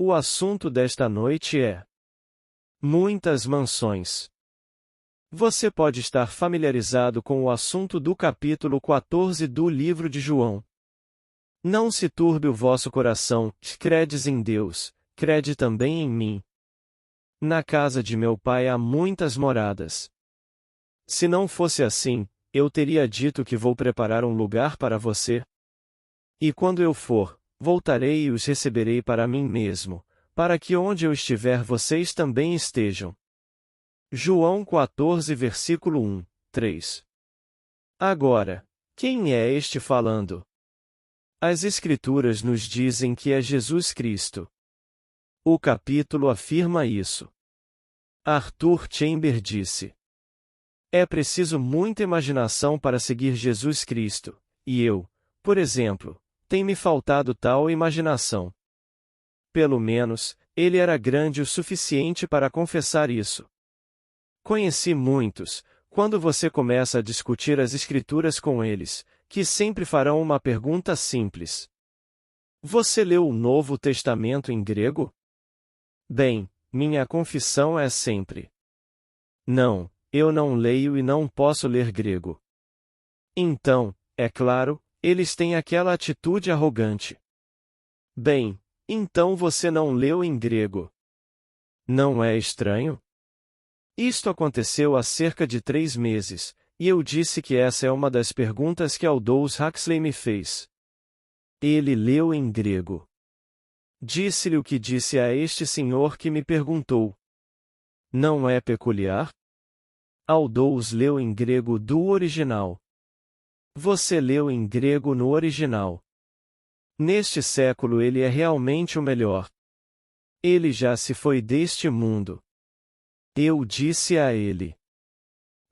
O assunto desta noite é muitas mansões. Você pode estar familiarizado com o assunto do capítulo 14 do livro de João. Não se turbe o vosso coração, credes em Deus, crede também em mim. Na casa de meu pai há muitas moradas. Se não fosse assim, eu teria dito que vou preparar um lugar para você. E quando eu for, voltarei e os receberei para mim mesmo, para que onde eu estiver vocês também estejam. João 14 versículo 1, 3. Agora, quem é este falando? As Escrituras nos dizem que é Jesus Cristo. O capítulo afirma isso. Arthur Chamber disse: é preciso muita imaginação para seguir Jesus Cristo, e eu, por exemplo, tem-me faltado tal imaginação. Pelo menos, ele era grande o suficiente para confessar isso. Conheci muitos, quando você começa a discutir as Escrituras com eles, que sempre farão uma pergunta simples. Você leu o Novo Testamento em grego? Bem, minha confissão é sempre: não, eu não leio e não posso ler grego. Então, é claro, eles têm aquela atitude arrogante. Bem, então você não leu em grego. Não é estranho? Isto aconteceu há cerca de 3 meses, e eu disse que essa é uma das perguntas que Aldous Huxley me fez. Ele leu em grego. Disse-lhe o que disse a este senhor que me perguntou. Não é peculiar? Aldous leu em grego do original. Você leu em grego no original. Neste século ele é realmente o melhor. Ele já se foi deste mundo. Eu disse a ele: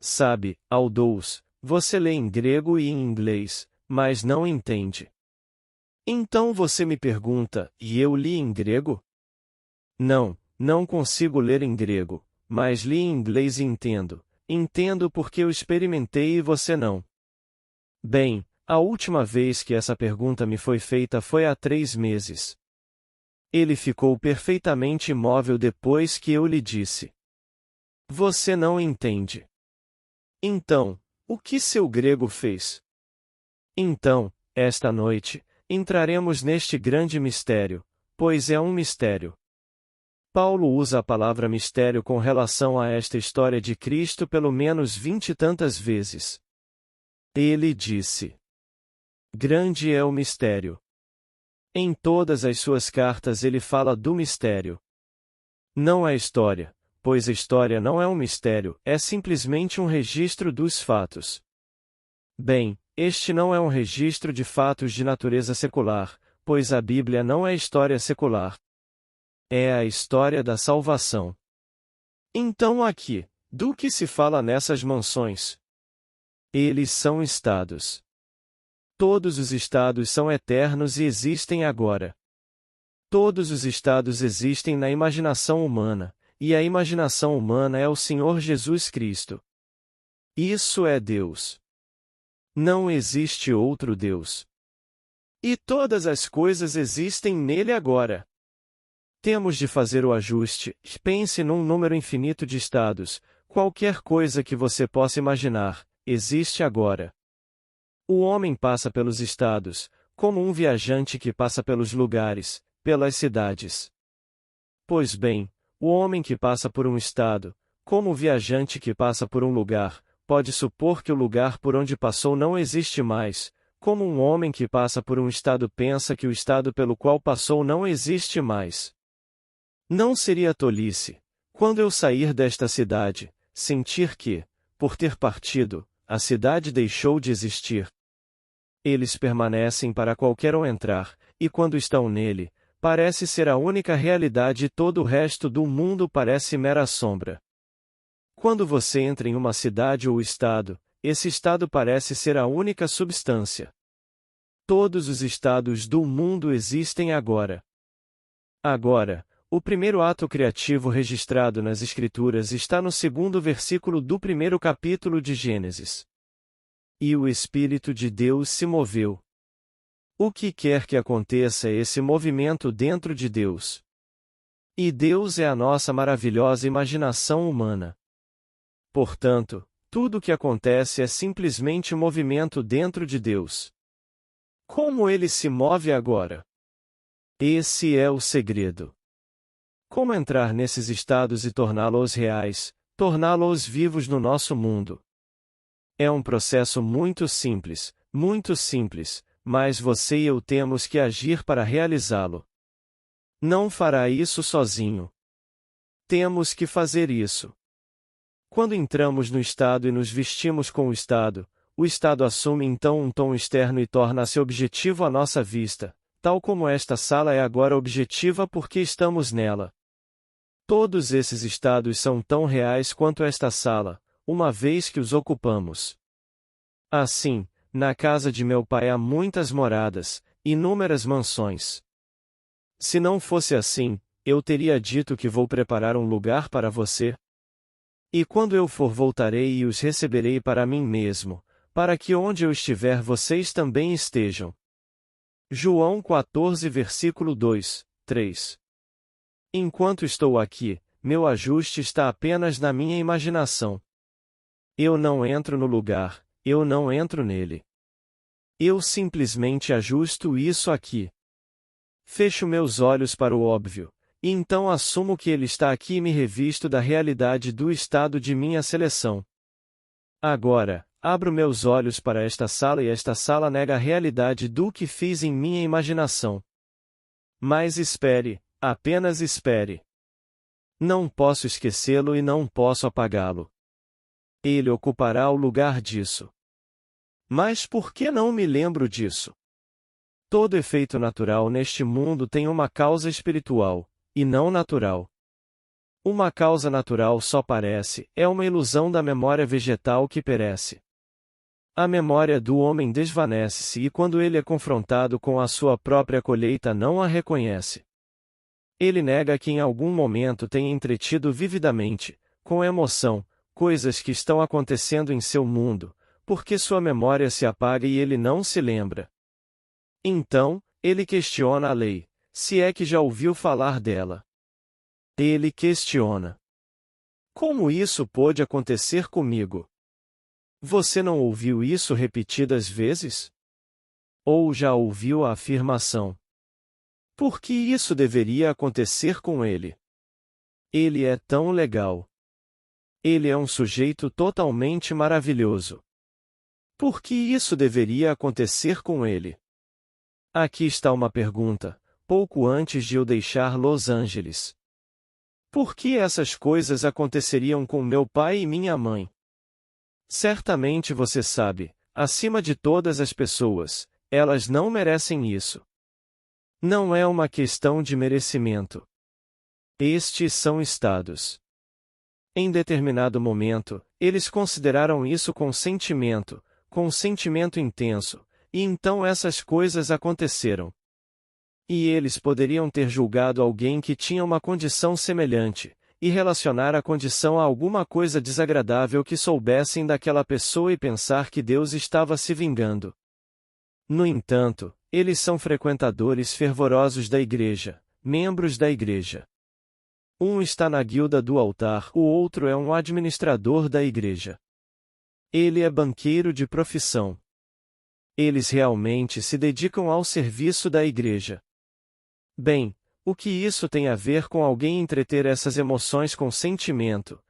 sabe, Aldous, você lê em grego e em inglês, mas não entende. Então você me pergunta, e eu li em grego? Não, não consigo ler em grego, mas li em inglês e entendo. Entendo porque eu experimentei e você não. Bem, a última vez que essa pergunta me foi feita foi há 3 meses. Ele ficou perfeitamente imóvel depois que eu lhe disse: você não entende. Então, o que seu grego fez? Então, esta noite, entraremos neste grande mistério, pois é um mistério. Paulo usa a palavra mistério com relação a esta história de Cristo pelo menos 20 e tantas vezes. Ele disse: grande é o mistério. Em todas as suas cartas ele fala do mistério. Não é história, pois a história não é um mistério, é simplesmente um registro dos fatos. Bem, este não é um registro de fatos de natureza secular, pois a Bíblia não é história secular. É a história da salvação. Então aqui, do que se fala nessas mansões? Eles são estados. Todos os estados são eternos e existem agora. Todos os estados existem na imaginação humana, e a imaginação humana é o Senhor Jesus Cristo. Isso é Deus. Não existe outro Deus. E todas as coisas existem nele agora. Temos de fazer o ajuste. Pense num número infinito de estados. Qualquer coisa que você possa imaginar, existe agora. O homem passa pelos estados, como um viajante que passa pelos lugares, pelas cidades. Pois bem, o homem que passa por um estado, como o viajante que passa por um lugar, pode supor que o lugar por onde passou não existe mais, como um homem que passa por um estado pensa que o estado pelo qual passou não existe mais. Não seria tolice, quando eu sair desta cidade, sentir que, por ter partido, a cidade deixou de existir. Eles permanecem para qualquer um entrar, e quando estão nele, parece ser a única realidade e todo o resto do mundo parece mera sombra. Quando você entra em uma cidade ou estado, esse estado parece ser a única substância. Todos os estados do mundo existem agora. Agora, o primeiro ato criativo registrado nas Escrituras está no 2º versículo do 1º capítulo de Gênesis. E o Espírito de Deus se moveu. O que quer que aconteça é esse movimento dentro de Deus. E Deus é a nossa maravilhosa imaginação humana. Portanto, tudo o que acontece é simplesmente movimento dentro de Deus. Como ele se move agora? Esse é o segredo. Como entrar nesses estados e torná-los reais, torná-los vivos no nosso mundo? É um processo muito simples, mas você e eu temos que agir para realizá-lo. Não fará isso sozinho. Temos que fazer isso. Quando entramos no estado e nos vestimos com o estado assume então um tom externo e torna-se objetivo à nossa vista, tal como esta sala é agora objetiva porque estamos nela. Todos esses estados são tão reais quanto esta sala, uma vez que os ocupamos. Assim, na casa de meu pai há muitas moradas, inúmeras mansões. Se não fosse assim, eu teria dito que vou preparar um lugar para você. E quando eu for voltarei e os receberei para mim mesmo, para que onde eu estiver vocês também estejam. João 14 versículo 2, 3. Enquanto estou aqui, meu ajuste está apenas na minha imaginação. Eu não entro no lugar, eu não entro nele. Eu simplesmente ajusto isso aqui. Fecho meus olhos para o óbvio, e então assumo que ele está aqui e me revisto da realidade do estado de minha seleção. Agora, abro meus olhos para esta sala e esta sala nega a realidade do que fiz em minha imaginação. Mas espere, apenas espere. Não posso esquecê-lo e não posso apagá-lo. Ele ocupará o lugar disso. Mas por que não me lembro disso? Todo efeito natural neste mundo tem uma causa espiritual, e não natural. Uma causa natural só parece, é uma ilusão da memória vegetal que perece. A memória do homem desvanece-se e quando ele é confrontado com a sua própria colheita não a reconhece. Ele nega que em algum momento tenha entretido vividamente, com emoção, coisas que estão acontecendo em seu mundo, porque sua memória se apaga e ele não se lembra. Então, ele questiona a lei, se é que já ouviu falar dela. Ele questiona: como isso pôde acontecer comigo? Você não ouviu isso repetidas vezes? Ou já ouviu a afirmação: por que isso deveria acontecer com ele? Ele é tão legal. Ele é um sujeito totalmente maravilhoso. Por que isso deveria acontecer com ele? Aqui está uma pergunta, pouco antes de eu deixar Los Angeles. Por que essas coisas aconteceriam com meu pai e minha mãe? Certamente você sabe, acima de todas as pessoas, elas não merecem isso. Não é uma questão de merecimento. Estes são estados. Em determinado momento, eles consideraram isso com sentimento intenso, e então essas coisas aconteceram. E eles poderiam ter julgado alguém que tinha uma condição semelhante, e relacionar a condição a alguma coisa desagradável que soubessem daquela pessoa e pensar que Deus estava se vingando. No entanto, eles são frequentadores fervorosos da igreja, membros da igreja. Um está na guilda do altar, o outro é um administrador da igreja. Ele é banqueiro de profissão. Eles realmente se dedicam ao serviço da igreja. Bem, o que isso tem a ver com alguém entreter essas emoções com sentimento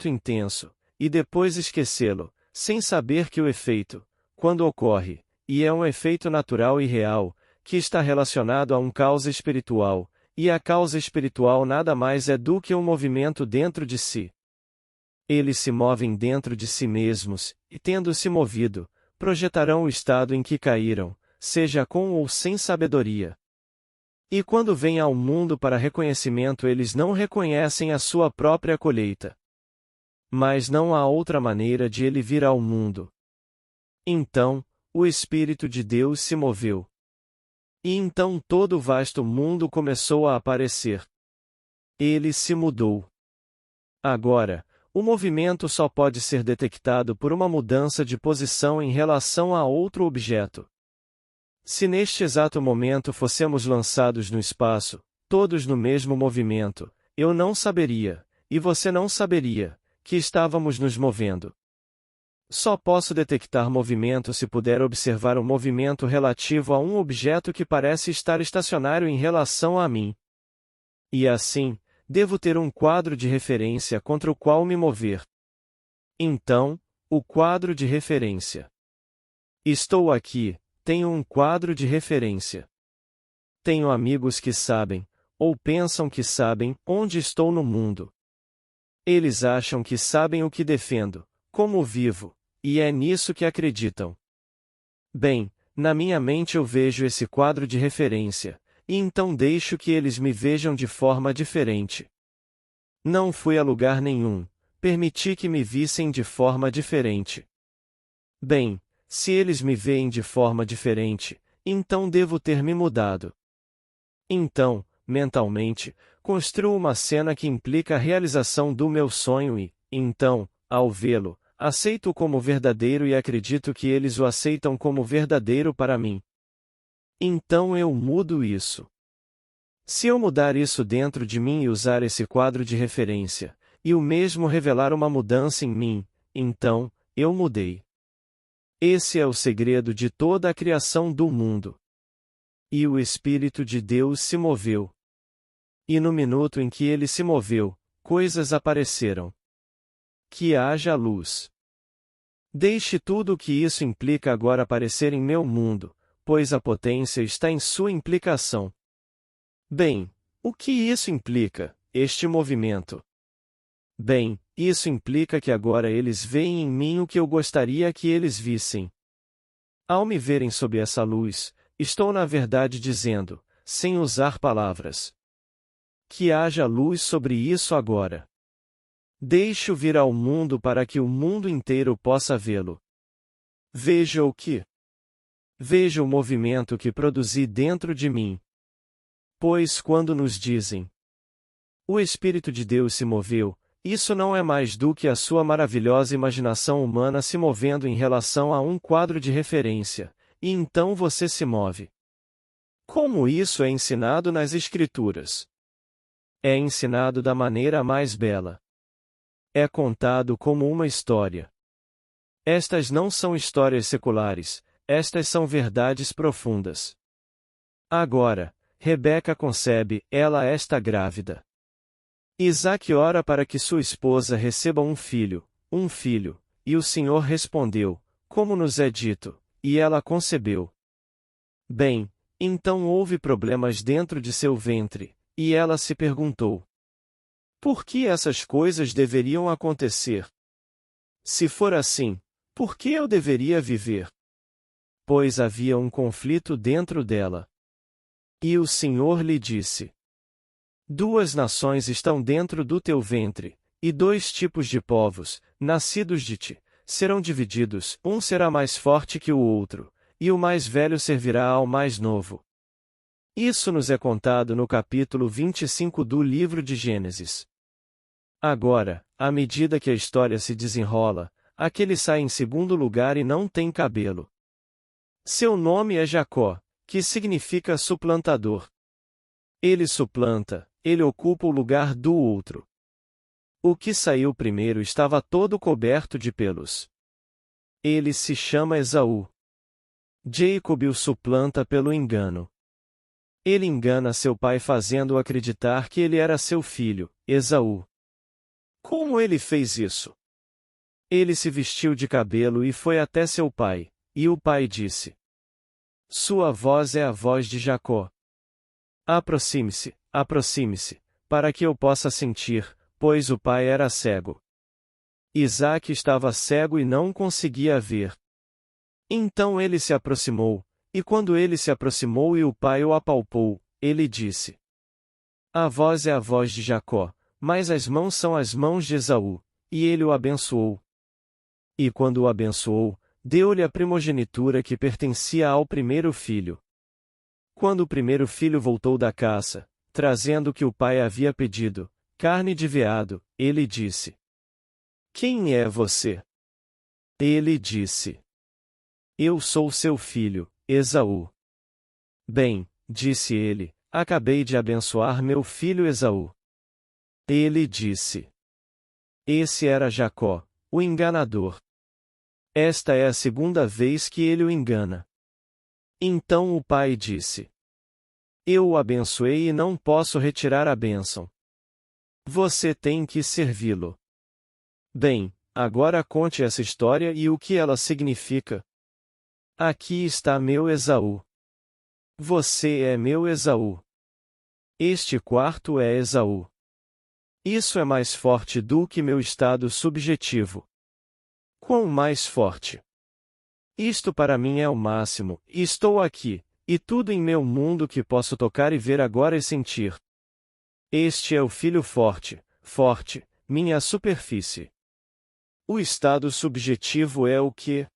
intenso, e depois esquecê-lo, sem saber que o efeito, quando ocorre, e é um efeito natural e real, que está relacionado a uma causa espiritual, e a causa espiritual nada mais é do que um movimento dentro de si. Eles se movem dentro de si mesmos, e tendo-se movido, projetarão o estado em que caíram, seja com ou sem sabedoria. E quando vêm ao mundo para reconhecimento eles não reconhecem a sua própria colheita. Mas não há outra maneira de ele vir ao mundo. Então, o Espírito de Deus se moveu. E então todo o vasto mundo começou a aparecer. Ele se mudou. Agora, o movimento só pode ser detectado por uma mudança de posição em relação a outro objeto. Se neste exato momento fossemos lançados no espaço, todos no mesmo movimento, eu não saberia, e você não saberia, que estávamos nos movendo. Só posso detectar movimento se puder observar o movimento relativo a um objeto que parece estar estacionário em relação a mim. E assim, devo ter um quadro de referência contra o qual me mover. Então, o quadro de referência. Estou aqui, tenho um quadro de referência. Tenho amigos que sabem, ou pensam que sabem, onde estou no mundo. Eles acham que sabem o que defendo, como vivo, e é nisso que acreditam. Bem, na minha mente eu vejo esse quadro de referência, e então deixo que eles me vejam de forma diferente. Não fui a lugar nenhum, permiti que me vissem de forma diferente. Bem, se eles me veem de forma diferente, então devo ter me mudado. Então, mentalmente, construo uma cena que implica a realização do meu sonho e, então, ao vê-lo, aceito-o como verdadeiro e acredito que eles o aceitam como verdadeiro para mim. Então eu mudo isso. Se eu mudar isso dentro de mim e usar esse quadro de referência, e o mesmo revelar uma mudança em mim, então, eu mudei. Esse é o segredo de toda a criação do mundo. E o Espírito de Deus se moveu. E no minuto em que ele se moveu, coisas apareceram. Que haja luz. Deixe tudo o que isso implica agora aparecer em meu mundo, pois a potência está em sua implicação. Bem, o que isso implica, este movimento? Bem, isso implica que agora eles veem em mim o que eu gostaria que eles vissem. Ao me verem sob essa luz, estou na verdade dizendo, sem usar palavras. Que haja luz sobre isso agora. Deixe-o vir ao mundo para que o mundo inteiro possa vê-lo. Veja o que? Veja o movimento que produzi dentro de mim. Pois quando nos dizem, o Espírito de Deus se moveu, isso não é mais do que a sua maravilhosa imaginação humana se movendo em relação a um quadro de referência, e então você se move. Como isso é ensinado nas Escrituras? É ensinado da maneira mais bela. É contado como uma história. Estas não são histórias seculares, estas são verdades profundas. Agora, Rebeca concebe, ela está grávida. Isaac ora para que sua esposa receba um filho, e o Senhor respondeu, como nos é dito, e ela concebeu. Bem, então houve problemas dentro de seu ventre, e ela se perguntou: por que essas coisas deveriam acontecer? Se for assim, por que eu deveria viver? Pois havia um conflito dentro dela. E o Senhor lhe disse: 2 nações estão dentro do teu ventre, e 2 tipos de povos, nascidos de ti, serão divididos, um será mais forte que o outro, e o mais velho servirá ao mais novo. Isso nos é contado no capítulo 25 do livro de Gênesis. Agora, à medida que a história se desenrola, aquele sai em segundo lugar e não tem cabelo. Seu nome é Jacó, que significa suplantador. Ele suplanta, ele ocupa o lugar do outro. O que saiu primeiro estava todo coberto de pelos. Ele se chama Esaú. Jacob o suplanta pelo engano. Ele engana seu pai fazendo-o acreditar que ele era seu filho, Esaú. Como ele fez isso? Ele se vestiu de cabelo e foi até seu pai, e o pai disse: sua voz é a voz de Jacó. Aproxime-se, aproxime-se, para que eu possa sentir, pois o pai era cego. Isaac estava cego e não conseguia ver. Então ele se aproximou, e quando ele se aproximou e o pai o apalpou, ele disse: a voz é a voz de Jacó, mas as mãos são as mãos de Esaú, e ele o abençoou. E quando o abençoou, deu-lhe a primogenitura que pertencia ao primeiro filho. Quando o primeiro filho voltou da caça, trazendo o que o pai havia pedido, carne de veado, ele disse: quem é você? Ele disse: eu sou seu filho, Esaú. Bem, disse ele, acabei de abençoar meu filho Esaú. Ele disse. Esse era Jacó, o enganador. Esta é a segunda vez que ele o engana. Então o pai disse: Eu o abençoei e não posso retirar a bênção. Você tem que servi-lo. Bem, agora conte essa história e o que ela significa. Aqui está meu Esaú. Você é meu Esaú. Este quarto é Esaú. Isso é mais forte do que meu estado subjetivo. Quão mais forte? Isto para mim é o máximo, e estou aqui, e tudo em meu mundo que posso tocar e ver agora e sentir. Este é o filho forte, forte, minha superfície. O estado subjetivo é o que?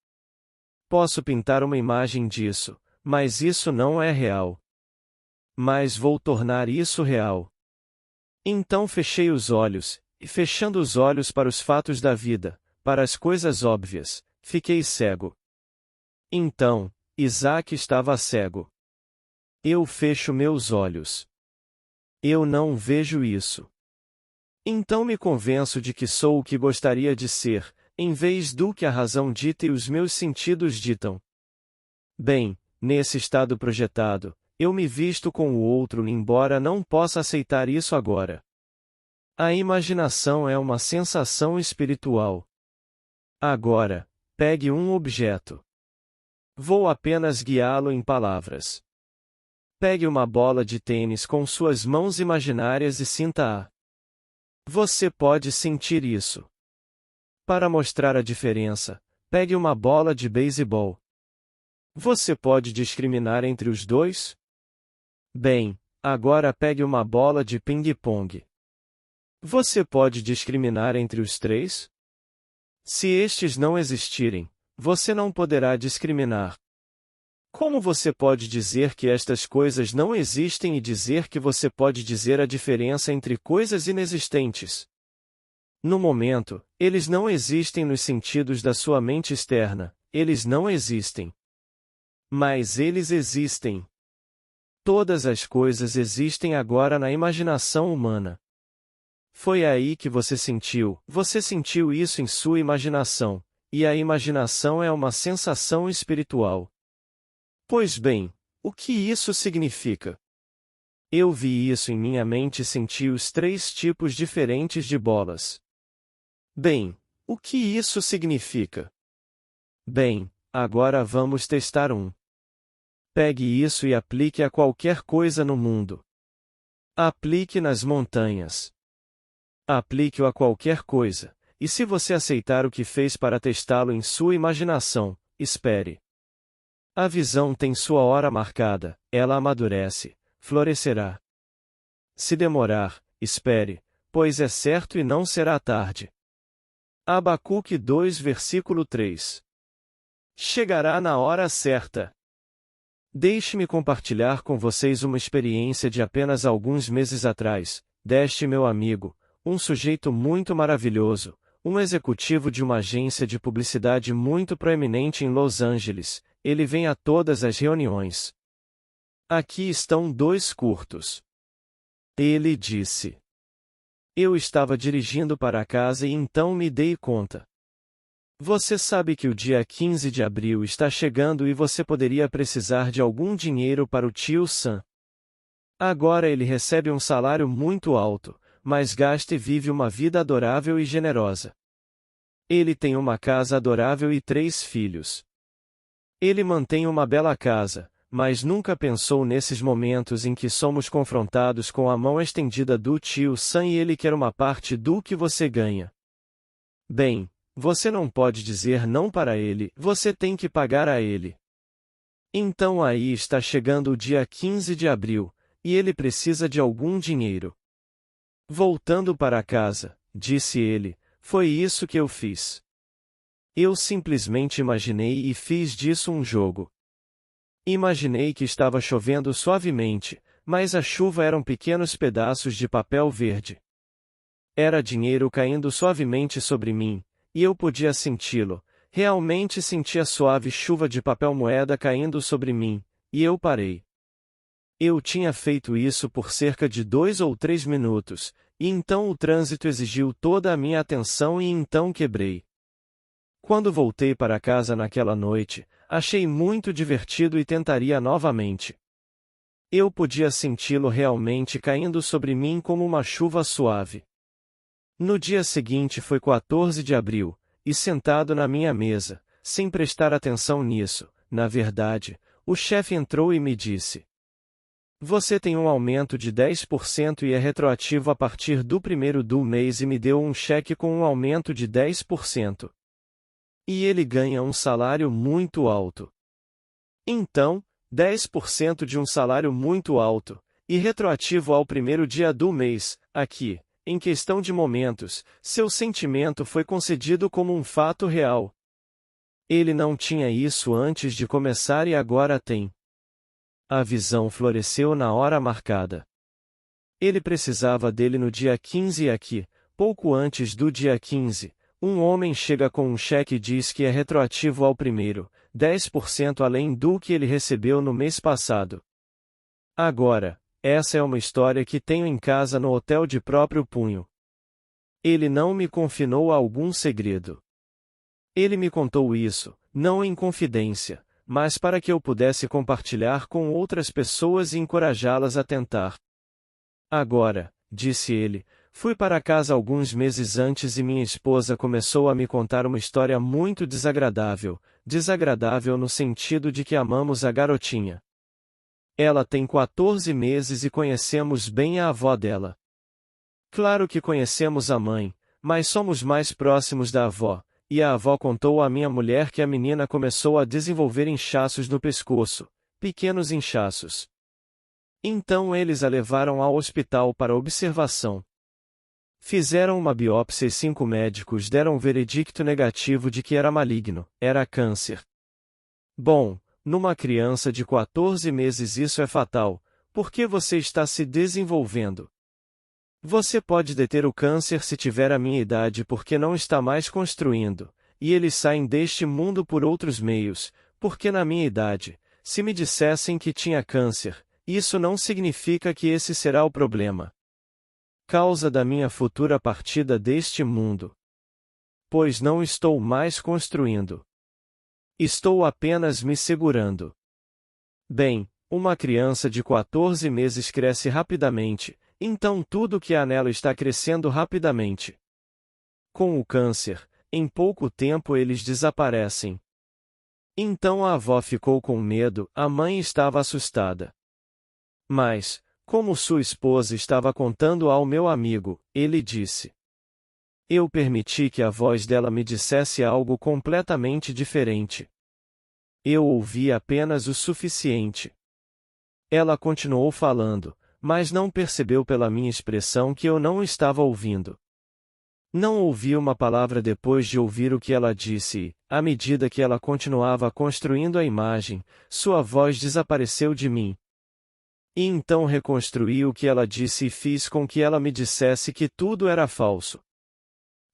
Posso pintar uma imagem disso, mas isso não é real. Mas vou tornar isso real. Então fechei os olhos, e fechando os olhos para os fatos da vida, para as coisas óbvias, fiquei cego. Então, Isaac estava cego. Eu fecho meus olhos. Eu não vejo isso. Então me convenço de que sou o que gostaria de ser, em vez do que a razão dita e os meus sentidos ditam. Bem, nesse estado projetado, eu me visto com o outro, embora não possa aceitar isso agora. A imaginação é uma sensação espiritual. Agora, pegue um objeto. Vou apenas guiá-lo em palavras. Pegue uma bola de tênis com suas mãos imaginárias e sinta-a. Você pode sentir isso. Para mostrar a diferença, pegue uma bola de beisebol. Você pode discriminar entre os dois? Bem, agora pegue uma bola de ping-pong. Você pode discriminar entre os três? Se estes não existirem, você não poderá discriminar. Como você pode dizer que estas coisas não existem e dizer que você pode dizer a diferença entre coisas inexistentes? No momento, eles não existem nos sentidos da sua mente externa, eles não existem. Mas eles existem. Todas as coisas existem agora na imaginação humana. Foi aí que você sentiu isso em sua imaginação, e a imaginação é uma sensação espiritual. Pois bem, o que isso significa? Eu vi isso em minha mente e senti os três tipos diferentes de bolas. Bem, o que isso significa? Bem, agora vamos testar um. Pegue isso e aplique a qualquer coisa no mundo. Aplique nas montanhas. Aplique-o a qualquer coisa, e se você aceitar o que fez para testá-lo em sua imaginação, espere. A visão tem sua hora marcada, ela amadurece, florescerá. Se demorar, espere, pois é certo e não será tarde. Abacuque 2 versículo 3. Chegará na hora certa. Deixe-me compartilhar com vocês uma experiência de apenas alguns meses atrás, deste meu amigo, um sujeito muito maravilhoso, um executivo de uma agência de publicidade muito proeminente em Los Angeles. Ele vem a todas as reuniões. Aqui estão dois curtos. Ele disse. Eu estava dirigindo para casa e então me dei conta. Você sabe que o dia 15 de abril está chegando e você poderia precisar de algum dinheiro para o tio Sam. Agora ele recebe um salário muito alto, mas gasta e vive uma vida adorável e generosa. Ele tem uma casa adorável e 3 filhos. Ele mantém uma bela casa, mas nunca pensou nesses momentos em que somos confrontados com a mão estendida do tio Sam e ele quer uma parte do que você ganha. Bem, você não pode dizer não para ele, você tem que pagar a ele. Então aí está chegando o dia 15 de abril, e ele precisa de algum dinheiro. Voltando para casa, disse ele, foi isso que eu fiz. Eu simplesmente imaginei e fiz disso um jogo. Imaginei que estava chovendo suavemente, mas a chuva eram pequenos pedaços de papel verde. Era dinheiro caindo suavemente sobre mim, e eu podia senti-lo, realmente senti a suave chuva de papel moeda caindo sobre mim, e eu parei. Eu tinha feito isso por cerca de 2 ou 3 minutos, e então o trânsito exigiu toda a minha atenção e então quebrei. Quando voltei para casa naquela noite, achei muito divertido e tentaria novamente. Eu podia senti-lo realmente caindo sobre mim como uma chuva suave. No dia seguinte foi 14 de abril, e sentado na minha mesa, sem prestar atenção nisso, na verdade, o chefe entrou e me disse: "Você tem um aumento de 10% e é retroativo a partir do primeiro do mês", e me deu um cheque com um aumento de 10%. E ele ganha um salário muito alto. Então, 10% de um salário muito alto, e retroativo ao primeiro dia do mês, aqui, em questão de momentos, seu sentimento foi concedido como um fato real. Ele não tinha isso antes de começar e agora tem. A visão floresceu na hora marcada. Ele precisava dele no dia 15 e aqui, pouco antes do dia 15, um homem chega com um cheque e diz que é retroativo ao primeiro, 10% além do que ele recebeu no mês passado. Agora, essa é uma história que tenho em casa no hotel de próprio punho. Ele não me confinou a algum segredo. Ele me contou isso, não em confidência, mas para que eu pudesse compartilhar com outras pessoas e encorajá-las a tentar. Agora, disse ele, fui para casa alguns meses antes e minha esposa começou a me contar uma história muito desagradável, desagradável no sentido de que amamos a garotinha. Ela tem 14 meses e conhecemos bem a avó dela. Claro que conhecemos a mãe, mas somos mais próximos da avó, e a avó contou à minha mulher que a menina começou a desenvolver inchaços no pescoço, pequenos inchaços. Então eles a levaram ao hospital para observação. Fizeram uma biópsia e 5 médicos deram um veredicto negativo de que era maligno, era câncer. Bom, numa criança de 14 meses isso é fatal, porque você está se desenvolvendo. Você pode deter o câncer se tiver a minha idade porque não está mais construindo, e eles saem deste mundo por outros meios, porque na minha idade, se me dissessem que tinha câncer, isso não significa que esse será o problema. Causa da minha futura partida deste mundo. Pois não estou mais construindo. Estou apenas me segurando. Bem, uma criança de 14 meses cresce rapidamente, então tudo que há nela está crescendo rapidamente. Com o câncer, em pouco tempo eles desaparecem. Então a avó ficou com medo, a mãe estava assustada. Mas, como sua esposa estava contando ao meu amigo, ele disse: "Eu permiti que a voz dela me dissesse algo completamente diferente. Eu ouvi apenas o suficiente." Ela continuou falando, mas não percebeu pela minha expressão que eu não estava ouvindo. Não ouvi uma palavra depois de ouvir o que ela disse e, à medida que ela continuava construindo a imagem, sua voz desapareceu de mim. E então reconstruí o que ela disse e fiz com que ela me dissesse que tudo era falso.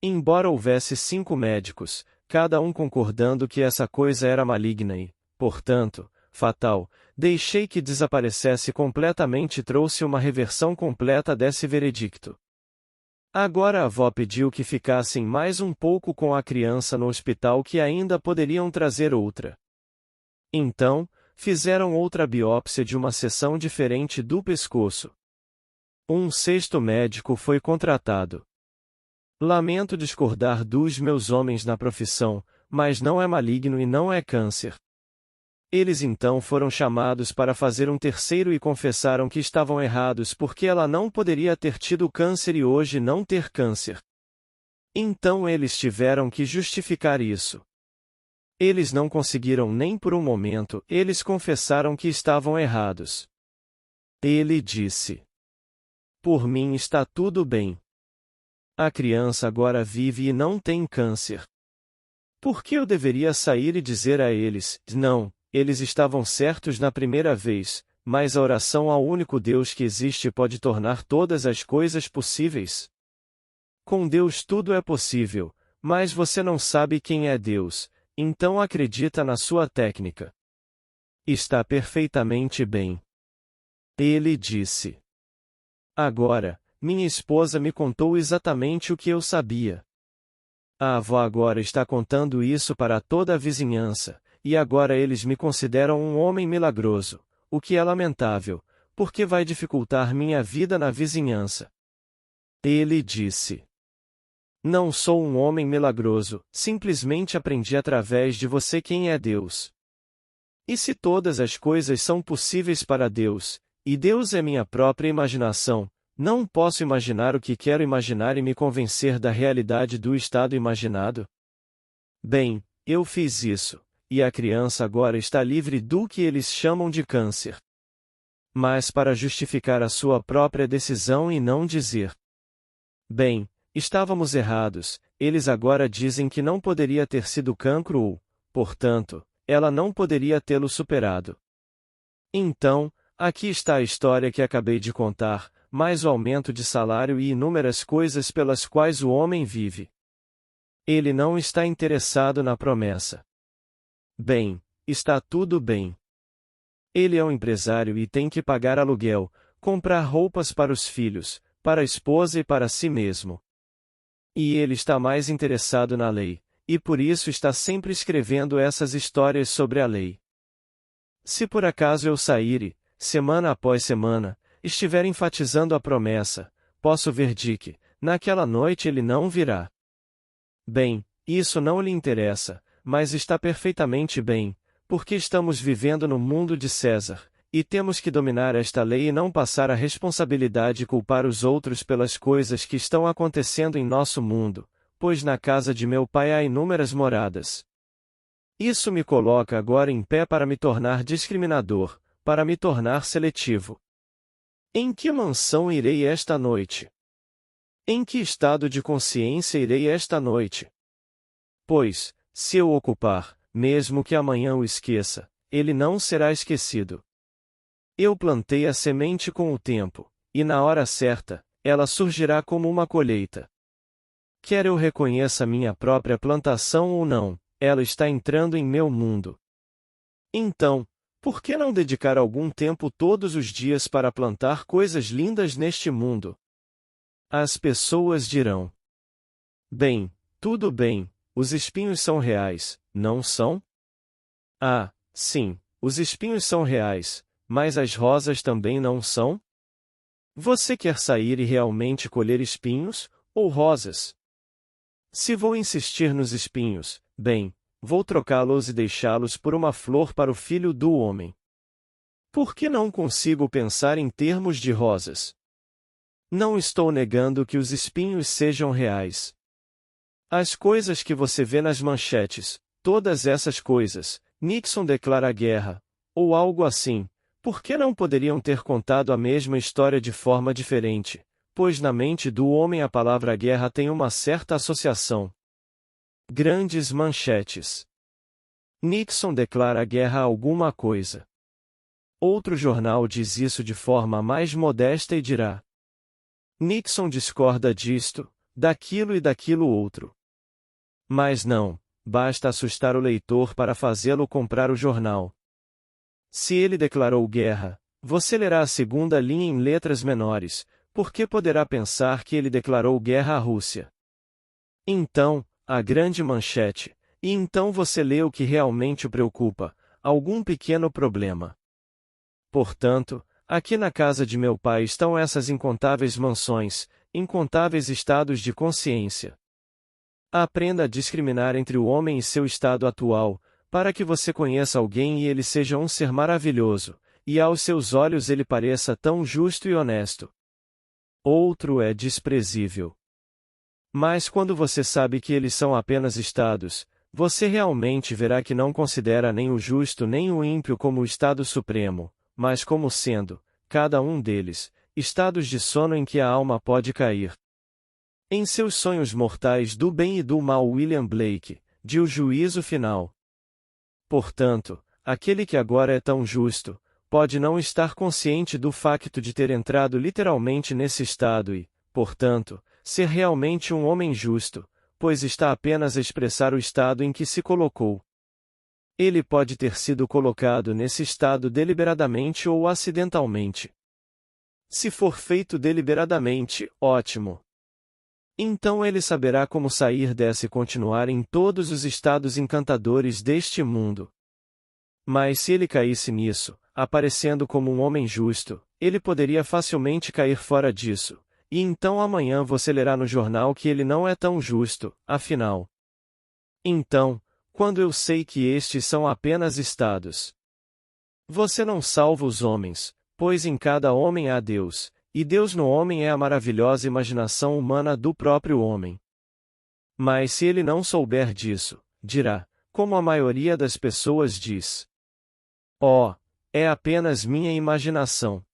Embora houvesse 5 médicos, cada um concordando que essa coisa era maligna e, portanto, fatal, deixei que desaparecesse completamente e trouxe uma reversão completa desse veredicto. Agora a avó pediu que ficassem mais um pouco com a criança no hospital que ainda poderiam trazer outra. Então, fizeram outra biópsia de uma seção diferente do pescoço. Um 6º médico foi contratado. Lamento discordar dos meus homens na profissão, mas não é maligno e não é câncer. Eles então foram chamados para fazer um 3º e confessaram que estavam errados porque ela não poderia ter tido câncer e hoje não ter câncer. Então eles tiveram que justificar isso. Eles não conseguiram nem por um momento, eles confessaram que estavam errados. Ele disse: "Por mim está tudo bem. A criança agora vive e não tem câncer. Por que eu deveria sair e dizer a eles, não, eles estavam certos na primeira vez, mas a oração ao único Deus que existe pode tornar todas as coisas possíveis? Com Deus tudo é possível, mas você não sabe quem é Deus, então acredita na sua técnica. Está perfeitamente bem. Ele disse. Agora, minha esposa me contou exatamente o que eu sabia. A avó agora está contando isso para toda a vizinhança, e agora eles me consideram um homem milagroso, o que é lamentável, porque vai dificultar minha vida na vizinhança. Ele disse. Não sou um homem milagroso, simplesmente aprendi através de você quem é Deus. E se todas as coisas são possíveis para Deus, e Deus é minha própria imaginação, não posso imaginar o que quero imaginar e me convencer da realidade do estado imaginado? Bem, eu fiz isso, e a criança agora está livre do que eles chamam de câncer. Mas para justificar a sua própria decisão e não dizer: bem, estávamos errados, eles agora dizem que não poderia ter sido cancro ou, portanto, ela não poderia tê-lo superado. Então, aqui está a história que acabei de contar, mais o aumento de salário e inúmeras coisas pelas quais o homem vive. Ele não está interessado na promessa. Bem, está tudo bem. Ele é um empresário e tem que pagar aluguel, comprar roupas para os filhos, para a esposa e para si mesmo. E ele está mais interessado na lei, e por isso está sempre escrevendo essas histórias sobre a lei. Se por acaso eu sair e, semana após semana, estiver enfatizando a promessa, posso ver Dick, naquela noite ele não virá. Bem, isso não lhe interessa, mas está perfeitamente bem, porque estamos vivendo no mundo de César, e temos que dominar esta lei e não passar a responsabilidade e culpar os outros pelas coisas que estão acontecendo em nosso mundo, pois na casa de meu pai há inúmeras moradas. Isso me coloca agora em pé para me tornar discriminador, para me tornar seletivo. Em que mansão irei esta noite? Em que estado de consciência irei esta noite? Pois, se eu ocupar, mesmo que amanhã o esqueça, ele não será esquecido. Eu plantei a semente com o tempo, e na hora certa, ela surgirá como uma colheita. Quer eu reconheça minha própria plantação ou não, ela está entrando em meu mundo. Então, por que não dedicar algum tempo todos os dias para plantar coisas lindas neste mundo? As pessoas dirão: bem, tudo bem, os espinhos são reais, não são? Ah, sim, os espinhos são reais, mas as rosas também não são? Você quer sair e realmente colher espinhos, ou rosas? Se vou insistir nos espinhos, bem, vou trocá-los e deixá-los por uma flor para o filho do homem. Por que não consigo pensar em termos de rosas? Não estou negando que os espinhos sejam reais. As coisas que você vê nas manchetes, todas essas coisas, Nixon declara guerra, ou algo assim, por que não poderiam ter contado a mesma história de forma diferente? Pois na mente do homem a palavra guerra tem uma certa associação. Grandes manchetes. Nixon declara guerra a alguma coisa. Outro jornal diz isso de forma mais modesta e dirá: Nixon discorda disto, daquilo e daquilo outro. Mas não, basta assustar o leitor para fazê-lo comprar o jornal. Se ele declarou guerra, você lerá a segunda linha em letras menores, porque poderá pensar que ele declarou guerra à Rússia. Então, a grande manchete, e então você lê o que realmente o preocupa, algum pequeno problema. Portanto, aqui na casa de meu pai estão essas incontáveis mansões, incontáveis estados de consciência. Aprenda a discriminar entre o homem e seu estado atual, para que você conheça alguém e ele seja um ser maravilhoso, e aos seus olhos ele pareça tão justo e honesto. Outro é desprezível. Mas quando você sabe que eles são apenas estados, você realmente verá que não considera nem o justo nem o ímpio como o estado supremo, mas como sendo, cada um deles, estados de sono em que a alma pode cair. Em seus sonhos mortais do bem e do mal William Blake, de O Juízo Final. Portanto, aquele que agora é tão justo, pode não estar consciente do facto de ter entrado literalmente nesse estado e, portanto, ser realmente um homem justo, pois está apenas a expressar o estado em que se colocou. Ele pode ter sido colocado nesse estado deliberadamente ou acidentalmente. Se for feito deliberadamente, ótimo. Então ele saberá como sair dessa e continuar em todos os estados encantadores deste mundo. Mas se ele caísse nisso, aparecendo como um homem justo, ele poderia facilmente cair fora disso, e então amanhã você lerá no jornal que ele não é tão justo, afinal. Então, quando eu sei que estes são apenas estados, você não salva os homens, pois em cada homem há Deus, e Deus no homem é a maravilhosa imaginação humana do próprio homem. Mas se ele não souber disso, dirá, como a maioria das pessoas diz: "Oh, é apenas minha imaginação."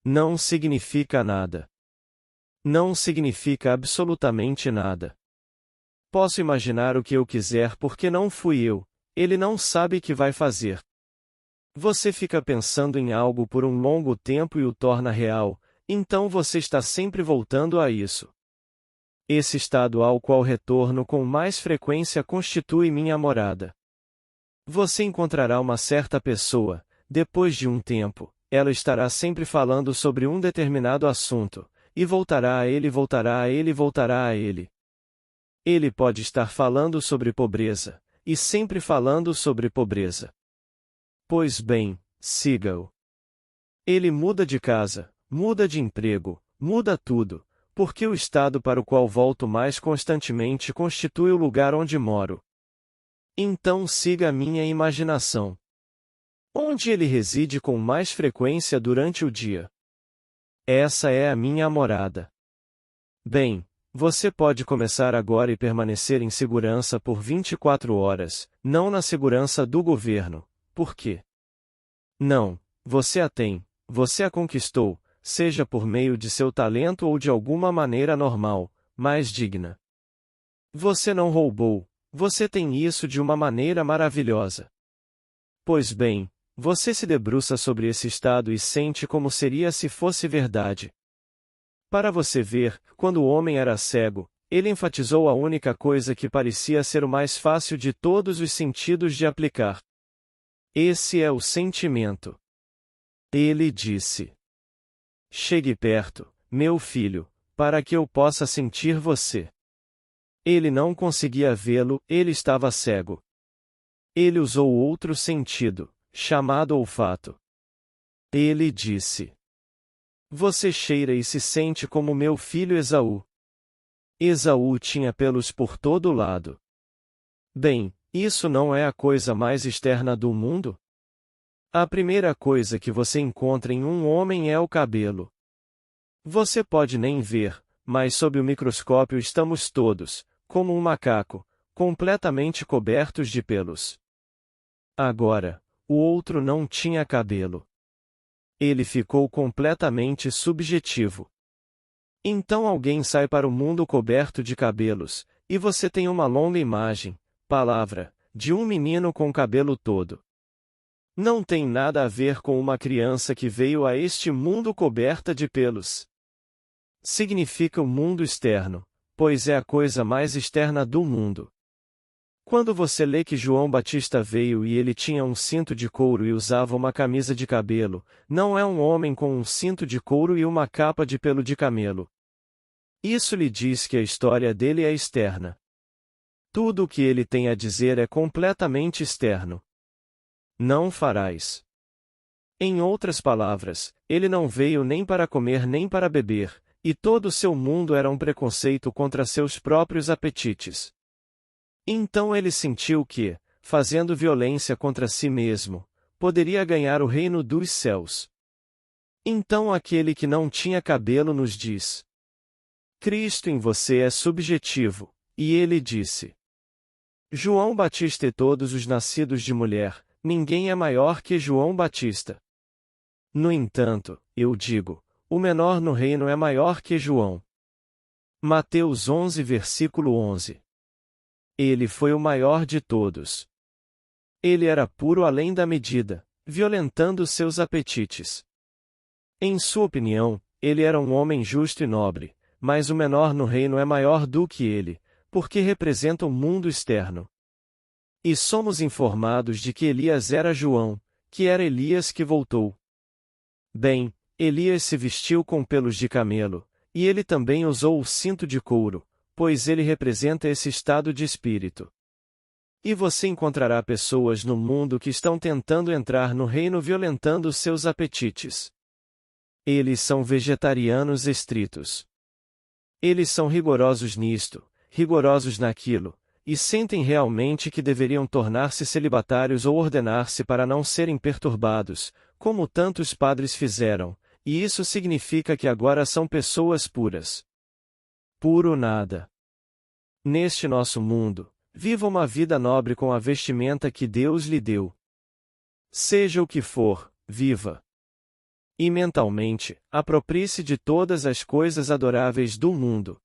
Não significa nada. Não significa absolutamente nada. Posso imaginar o que eu quiser porque não fui eu, ele não sabe o que vai fazer. Você fica pensando em algo por um longo tempo e o torna real, então você está sempre voltando a isso. Esse estado ao qual retorno com mais frequência constitui minha morada. Você encontrará uma certa pessoa, depois de um tempo, ela estará sempre falando sobre um determinado assunto, e voltará a ele, voltará a ele, voltará a ele. Ele pode estar falando sobre pobreza, e sempre falando sobre pobreza. Pois bem, siga-o. Ele muda de casa, muda de emprego, muda tudo, porque o estado para o qual volto mais constantemente constitui o lugar onde moro. Então siga a minha imaginação. Onde ele reside com mais frequência durante o dia? Essa é a minha morada. Bem, você pode começar agora e permanecer em segurança por 24 horas, não na segurança do governo. Por quê? Não, você a tem, você a conquistou, seja por meio de seu talento ou de alguma maneira normal, mais digna. Você não roubou, você tem isso de uma maneira maravilhosa. Pois bem, você se debruça sobre esse estado e sente como seria se fosse verdade. Para você ver, quando o homem era cego, ele enfatizou a única coisa que parecia ser o mais fácil de todos os sentidos de aplicar. Esse é o sentimento. Ele disse: "Chegue perto, meu filho, para que eu possa sentir você." Ele não conseguia vê-lo, ele estava cego. Ele usou outro sentido, chamado olfato. Ele disse: "Você cheira e se sente como meu filho Esaú." Esaú tinha pelos por todo lado. Bem, isso não é a coisa mais externa do mundo? A primeira coisa que você encontra em um homem é o cabelo. Você pode nem ver, mas sob o microscópio estamos todos, como um macaco, completamente cobertos de pelos. Agora, o outro não tinha cabelo. Ele ficou completamente subjetivo. Então alguém sai para o mundo coberto de cabelos, e você tem uma longa imagem, palavra, de um menino com cabelo todo. Não tem nada a ver com uma criança que veio a este mundo coberta de pelos. Significa o mundo externo, pois é a coisa mais externa do mundo. Quando você lê que João Batista veio e ele tinha um cinto de couro e usava uma camisa de cabelo, não é um homem com um cinto de couro e uma capa de pelo de camelo. Isso lhe diz que a história dele é externa. Tudo o que ele tem a dizer é completamente externo. Não farás. Em outras palavras, ele não veio nem para comer nem para beber, e todo o seu mundo era um preconceito contra seus próprios apetites. Então ele sentiu que, fazendo violência contra si mesmo, poderia ganhar o reino dos céus. Então aquele que não tinha cabelo nos diz: Cristo em você é subjetivo, e ele disse: João Batista e todos os nascidos de mulher, ninguém é maior que João Batista. No entanto, eu digo, o menor no reino é maior que João. Mateus 11 versículo 11. Ele foi o maior de todos. Ele era puro além da medida, violentando seus apetites. Em sua opinião, ele era um homem justo e nobre, mas o menor no reino é maior do que ele, porque representa o mundo externo. E somos informados de que Elias era João, que era Elias que voltou. Bem, Elias se vestiu com pelos de camelo, e ele também usou o cinto de couro, pois ele representa esse estado de espírito. E você encontrará pessoas no mundo que estão tentando entrar no reino violentando seus apetites. Eles são vegetarianos estritos. Eles são rigorosos nisto, rigorosos naquilo, e sentem realmente que deveriam tornar-se celibatários ou ordenar-se para não serem perturbados, como tantos padres fizeram, e isso significa que agora são pessoas puras. Puro nada. Neste nosso mundo, viva uma vida nobre com a vestimenta que Deus lhe deu. Seja o que for, viva. E mentalmente, aproprie-se de todas as coisas adoráveis do mundo.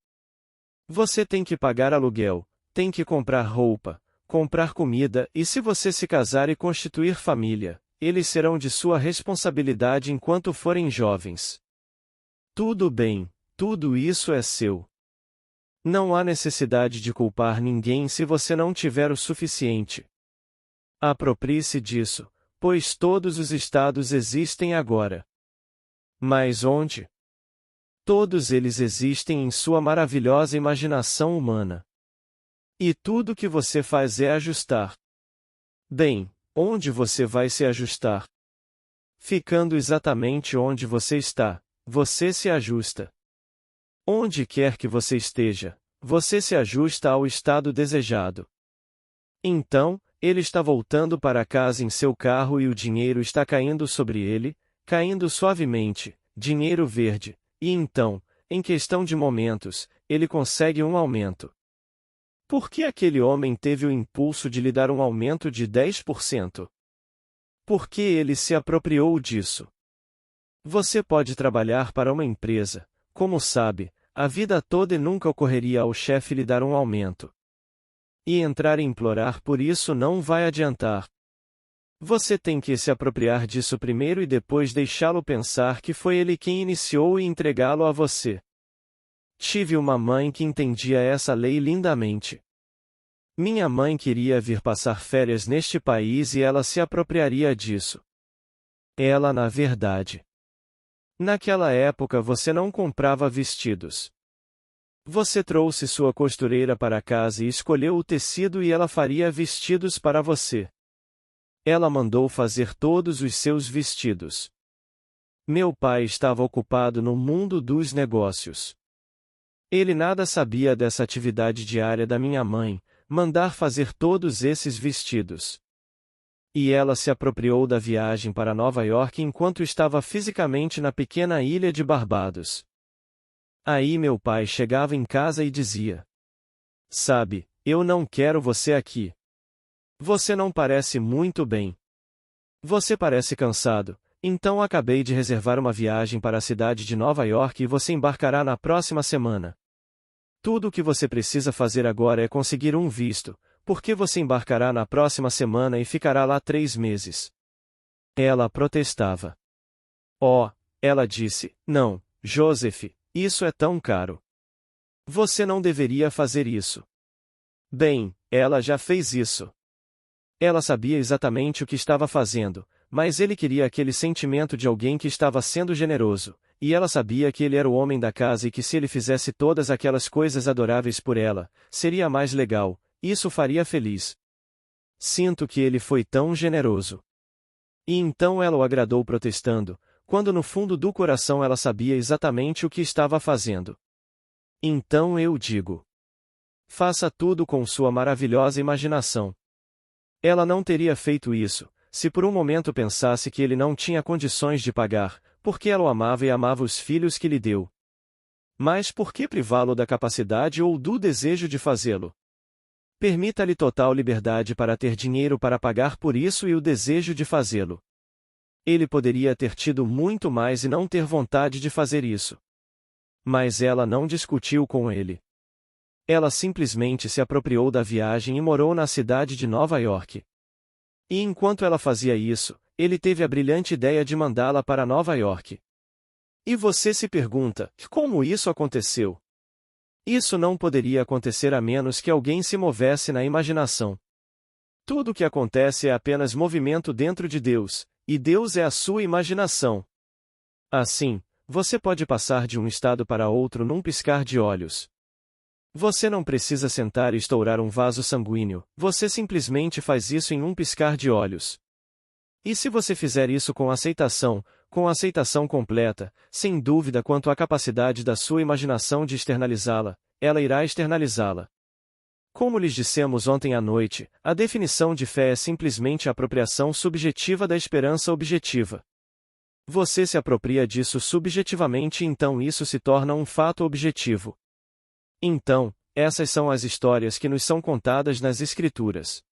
Você tem que pagar aluguel, tem que comprar roupa, comprar comida e se você se casar e constituir família, eles serão de sua responsabilidade enquanto forem jovens. Tudo bem, tudo isso é seu. Não há necessidade de culpar ninguém se você não tiver o suficiente. Aproprie-se disso, pois todos os estados existem agora. Mas onde? Todos eles existem em sua maravilhosa imaginação humana. E tudo que você faz é ajustar. Bem, onde você vai se ajustar? Ficando exatamente onde você está, você se ajusta. Onde quer que você esteja, você se ajusta ao estado desejado. Então, ele está voltando para casa em seu carro e o dinheiro está caindo sobre ele, caindo suavemente, dinheiro verde, e então, em questão de momentos, ele consegue um aumento. Por que aquele homem teve o impulso de lhe dar um aumento de 10%? Porque ele se apropriou disso. Você pode trabalhar para uma empresa, como sabe, a vida toda e nunca ocorreria ao chefe lhe dar um aumento. E entrar e implorar por isso não vai adiantar. Você tem que se apropriar disso primeiro e depois deixá-lo pensar que foi ele quem iniciou e entregá-lo a você. Tive uma mãe que entendia essa lei lindamente. Minha mãe queria vir passar férias neste país e ela se apropriaria disso. Ela na verdade. Naquela época você não comprava vestidos. Você trouxe sua costureira para casa e escolheu o tecido e ela faria vestidos para você. Ela mandou fazer todos os seus vestidos. Meu pai estava ocupado no mundo dos negócios. Ele nada sabia dessa atividade diária da minha mãe, mandar fazer todos esses vestidos. E ela se apropriou da viagem para Nova York enquanto estava fisicamente na pequena ilha de Barbados. Aí meu pai chegava em casa e dizia: Sabe, eu não quero você aqui. Você não parece muito bem. Você parece cansado, então acabei de reservar uma viagem para a cidade de Nova York e você embarcará na próxima semana. Tudo o que você precisa fazer agora é conseguir um visto, porque você embarcará na próxima semana e ficará lá 3 meses. Ela protestava. Oh, ela disse, não, Joseph, isso é tão caro. Você não deveria fazer isso. Bem, ela já fez isso. Ela sabia exatamente o que estava fazendo, mas ele queria aquele sentimento de alguém que estava sendo generoso, e ela sabia que ele era o homem da casa e que se ele fizesse todas aquelas coisas adoráveis por ela, seria mais legal, isso faria feliz. Sinto que ele foi tão generoso. E então ela o agradou protestando, quando no fundo do coração ela sabia exatamente o que estava fazendo. Então eu digo: faça tudo com sua maravilhosa imaginação. Ela não teria feito isso, se por um momento pensasse que ele não tinha condições de pagar, porque ela o amava e amava os filhos que lhe deu. Mas por que privá-lo da capacidade ou do desejo de fazê-lo? Permita-lhe total liberdade para ter dinheiro para pagar por isso e o desejo de fazê-lo. Ele poderia ter tido muito mais e não ter vontade de fazer isso. Mas ela não discutiu com ele. Ela simplesmente se apropriou da viagem e morou na cidade de Nova York. E enquanto ela fazia isso, ele teve a brilhante ideia de mandá-la para Nova York. E você se pergunta, como isso aconteceu? Isso não poderia acontecer a menos que alguém se movesse na imaginação. Tudo o que acontece é apenas movimento dentro de Deus, e Deus é a sua imaginação. Assim, você pode passar de um estado para outro num piscar de olhos. Você não precisa sentar e estourar um vaso sanguíneo, você simplesmente faz isso em um piscar de olhos. E se você fizer isso com aceitação completa, sem dúvida quanto à capacidade da sua imaginação de externalizá-la, ela irá externalizá-la. Como lhes dissemos ontem à noite, a definição de fé é simplesmente a apropriação subjetiva da esperança objetiva. Você se apropria disso subjetivamente e então isso se torna um fato objetivo. Então, essas são as histórias que nos são contadas nas Escrituras.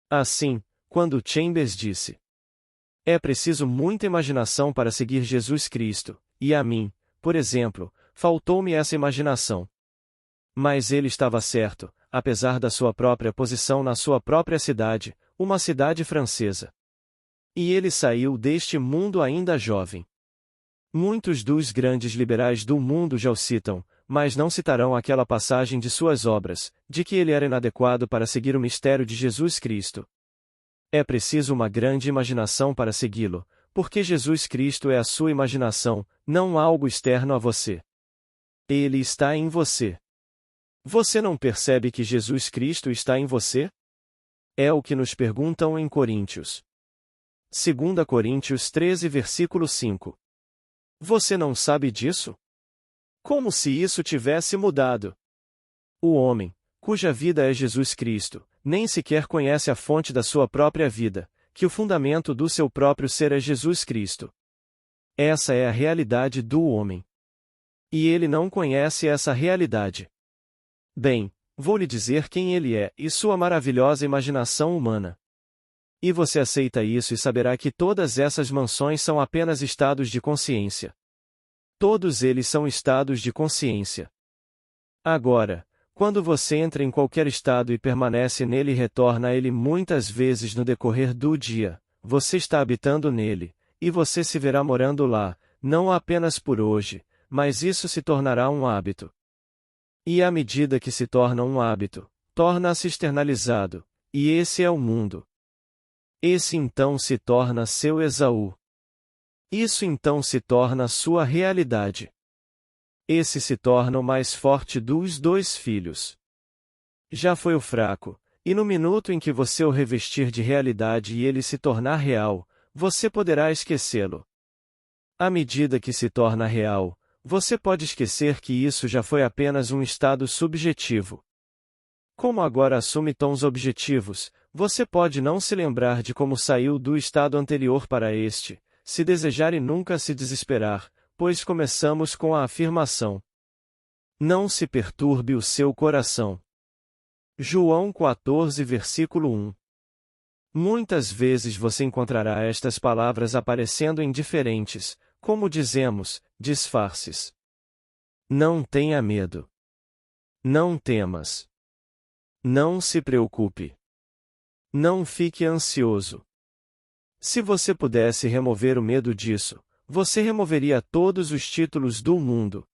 Assim, quando Chambers disse: "É preciso muita imaginação para seguir Jesus Cristo", e a mim, por exemplo, faltou-me essa imaginação. Mas ele estava certo, apesar da sua própria posição na sua própria cidade, uma cidade francesa. E ele saiu deste mundo ainda jovem. Muitos dos grandes liberais do mundo já o citam, mas não citarão aquela passagem de suas obras, de que ele era inadequado para seguir o mistério de Jesus Cristo. É preciso uma grande imaginação para segui-lo, porque Jesus Cristo é a sua imaginação, não algo externo a você. Ele está em você. Você não percebe que Jesus Cristo está em você? É o que nos perguntam em Coríntios. 2 Coríntios 13 versículo 5. Você não sabe disso? Como se isso tivesse mudado. O homem, cuja vida é Jesus Cristo, nem sequer conhece a fonte da sua própria vida, que o fundamento do seu próprio ser é Jesus Cristo. Essa é a realidade do homem. E ele não conhece essa realidade. Bem, vou lhe dizer quem ele é e sua maravilhosa imaginação humana. E você aceita isso e saberá que todas essas mansões são apenas estados de consciência. Todos eles são estados de consciência. Agora, quando você entra em qualquer estado e permanece nele e retorna a ele muitas vezes no decorrer do dia, você está habitando nele, e você se verá morando lá, não apenas por hoje, mas isso se tornará um hábito. E à medida que se torna um hábito, torna-se externalizado, e esse é o mundo. Esse então se torna seu Esaú. Isso então se torna sua realidade. Esse se torna o mais forte dos dois filhos. Já foi o fraco, e no minuto em que você o revestir de realidade e ele se tornar real, você poderá esquecê-lo. À medida que se torna real, você pode esquecer que isso já foi apenas um estado subjetivo. Como agora assume tons objetivos, você pode não se lembrar de como saiu do estado anterior para este, se desejar e nunca se desesperar, pois começamos com a afirmação: "Não se perturbe o seu coração." João 14 versículo 1. Muitas vezes você encontrará estas palavras aparecendo em diferentes, como dizemos, disfarces. Não tenha medo. Não temas. Não se preocupe. Não fique ansioso. Se você pudesse remover o medo disso, você removeria todos os títulos do mundo.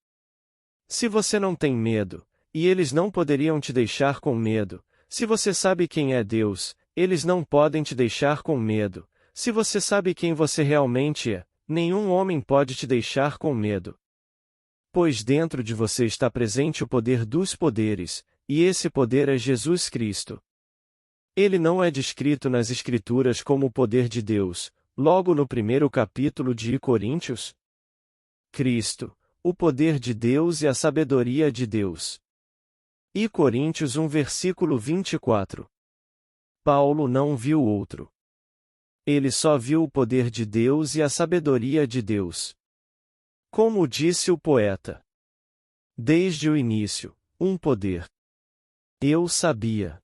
Se você não tem medo, e eles não poderiam te deixar com medo, se você sabe quem é Deus, eles não podem te deixar com medo, se você sabe quem você realmente é, nenhum homem pode te deixar com medo. Pois dentro de você está presente o poder dos poderes, e esse poder é Jesus Cristo. Ele não é descrito nas Escrituras como o poder de Deus, logo no primeiro capítulo de Coríntios. Cristo, o poder de Deus e a sabedoria de Deus. E Coríntios 1 versículo 24. Paulo não viu outro. Ele só viu o poder de Deus e a sabedoria de Deus. Como disse o poeta. Desde o início, um poder. Eu sabia.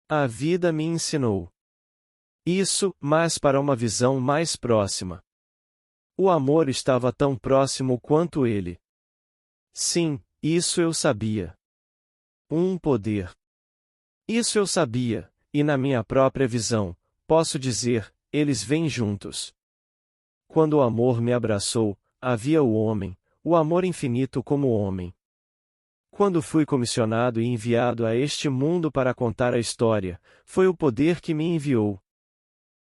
A vida me ensinou. Isso, mas para uma visão mais próxima. O amor estava tão próximo quanto ele. Sim, isso eu sabia. Um poder. Isso eu sabia, e na minha própria visão, posso dizer, eles vêm juntos. Quando o amor me abraçou, havia o homem, o amor infinito como homem. Quando fui comissionado e enviado a este mundo para contar a história, foi o poder que me enviou.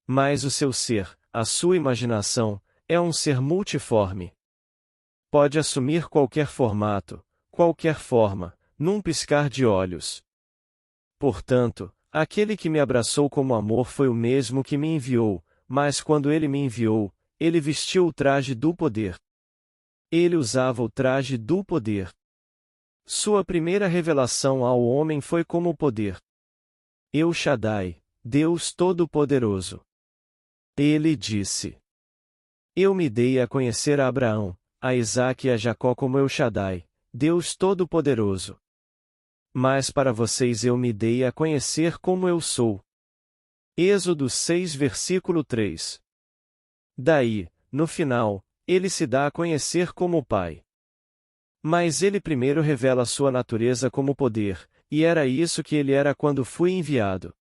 Mas o seu ser, a sua imaginação, é um ser multiforme. Pode assumir qualquer formato, qualquer forma, num piscar de olhos. Portanto, aquele que me abraçou como amor foi o mesmo que me enviou, mas quando ele me enviou, ele vestiu o traje do poder. Ele usava o traje do poder. Sua primeira revelação ao homem foi como poder. El Shaddai, Deus Todo-Poderoso. Ele disse: Eu me dei a conhecer a Abraão, a Isaque e a Jacó como El Shaddai, Deus Todo-Poderoso. Mas para vocês eu me dei a conhecer como eu sou. Êxodo 6 versículo 3. Daí, no final, ele se dá a conhecer como Pai. Mas ele primeiro revela sua natureza como poder, e era isso que ele era quando fui enviado.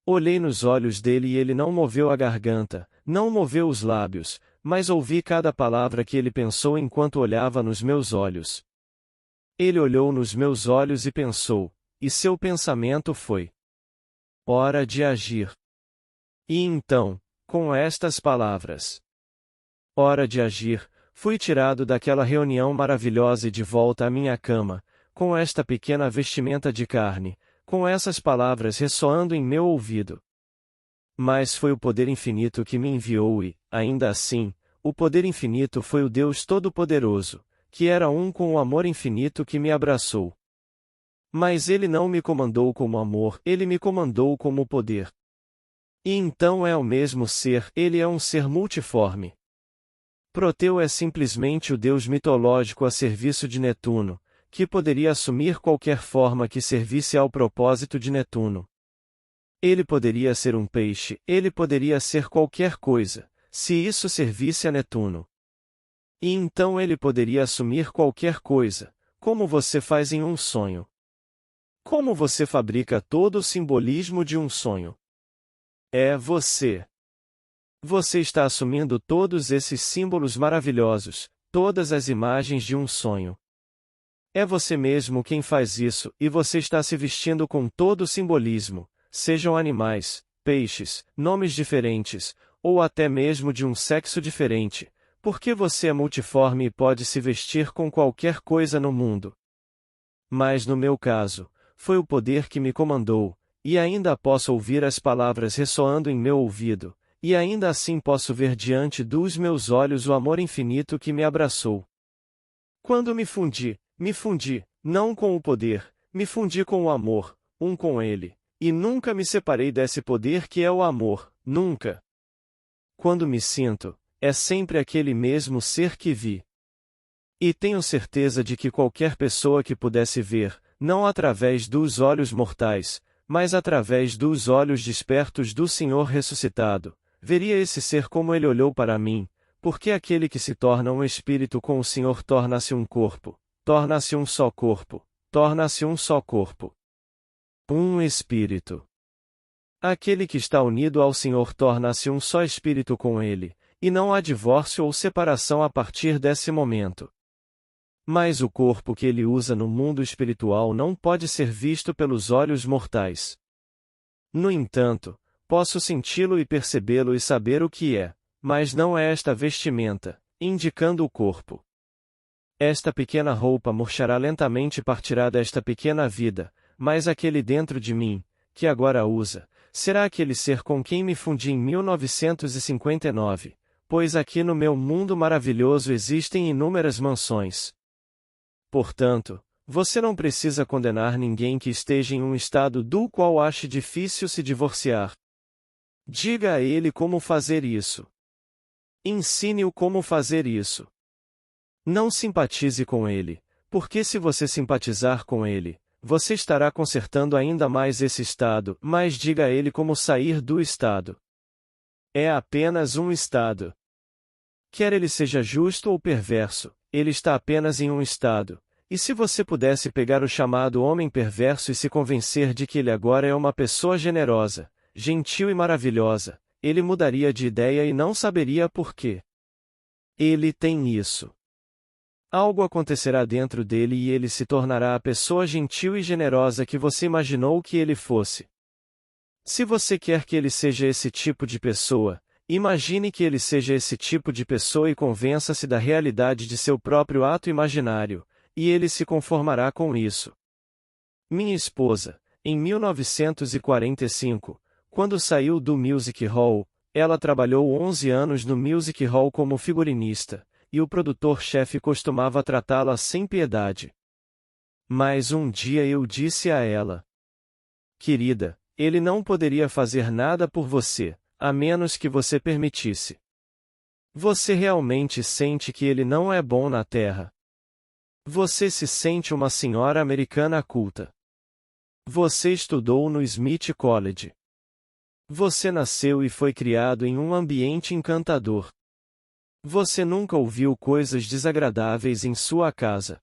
Olhei nos olhos dele e ele não moveu a garganta, não moveu os lábios, mas ouvi cada palavra que ele pensou enquanto olhava nos meus olhos. Ele olhou nos meus olhos e pensou, e seu pensamento foi: hora de agir. E então, com estas palavras: hora de agir, fui tirado daquela reunião maravilhosa e de volta à minha cama, com esta pequena vestimenta de carne, com essas palavras ressoando em meu ouvido. Mas foi o poder infinito que me enviou e, ainda assim, o poder infinito foi o Deus Todo-Poderoso, que era um com o amor infinito que me abraçou. Mas ele não me comandou como amor, ele me comandou como poder. E então é o mesmo ser, ele é um ser multiforme. Proteu é simplesmente o deus mitológico a serviço de Netuno, que poderia assumir qualquer forma que servisse ao propósito de Netuno. Ele poderia ser um peixe, ele poderia ser qualquer coisa, se isso servisse a Netuno. E então ele poderia assumir qualquer coisa, como você faz em um sonho. Como você fabrica todo o simbolismo de um sonho? É você. Você está assumindo todos esses símbolos maravilhosos, todas as imagens de um sonho. É você mesmo quem faz isso, e você está se vestindo com todo o simbolismo, sejam animais, peixes, nomes diferentes, ou até mesmo de um sexo diferente, porque você é multiforme e pode se vestir com qualquer coisa no mundo. Mas no meu caso, foi o poder que me comandou, e ainda posso ouvir as palavras ressoando em meu ouvido, e ainda assim posso ver diante dos meus olhos o amor infinito que me abraçou. Quando me fundi, não com o poder, me fundi com o amor, um com ele, e nunca me separei desse poder que é o amor, nunca. Quando me sinto, é sempre aquele mesmo ser que vi. E tenho certeza de que qualquer pessoa que pudesse ver, não através dos olhos mortais, mas através dos olhos despertos do Senhor ressuscitado, veria esse ser como ele olhou para mim, porque aquele que se torna um espírito com o Senhor torna-se um corpo, torna-se um só corpo, torna-se um só corpo. Um espírito. Aquele que está unido ao Senhor torna-se um só espírito com ele, e não há divórcio ou separação a partir desse momento. Mas o corpo que ele usa no mundo espiritual não pode ser visto pelos olhos mortais. No entanto, posso senti-lo e percebê-lo e saber o que é, mas não é esta vestimenta, indicando o corpo. Esta pequena roupa murchará lentamente e partirá desta pequena vida, mas aquele dentro de mim, que agora usa, será aquele ser com quem me fundi em 1959, pois aqui no meu mundo maravilhoso existem inúmeras mansões. Portanto, você não precisa condenar ninguém que esteja em um estado do qual ache difícil se divorciar. Diga a ele como fazer isso. Ensine-o como fazer isso. Não simpatize com ele, porque se você simpatizar com ele, você estará consertando ainda mais esse estado, mas diga a ele como sair do estado. É apenas um estado. Quer ele seja justo ou perverso, ele está apenas em um estado. E se você pudesse pegar o chamado homem perverso e se convencer de que ele agora é uma pessoa generosa, gentil e maravilhosa, ele mudaria de ideia e não saberia por quê. Ele tem isso. Algo acontecerá dentro dele e ele se tornará a pessoa gentil e generosa que você imaginou que ele fosse. Se você quer que ele seja esse tipo de pessoa, Imagine que ele seja esse tipo de pessoa e convença-se da realidade de seu próprio ato imaginário, e ele se conformará com isso. Minha esposa, em 1945, quando saiu do Music Hall, ela trabalhou 11 anos no Music Hall como figurinista, e o produtor-chefe costumava tratá-la sem piedade. Mas um dia eu disse a ela: querida, ele não poderia fazer nada por você, a menos que você permitisse. Você realmente sente que ele não é bom na Terra? Você se sente uma senhora americana culta. Você estudou no Smith College. Você nasceu e foi criado em um ambiente encantador. Você nunca ouviu coisas desagradáveis em sua casa.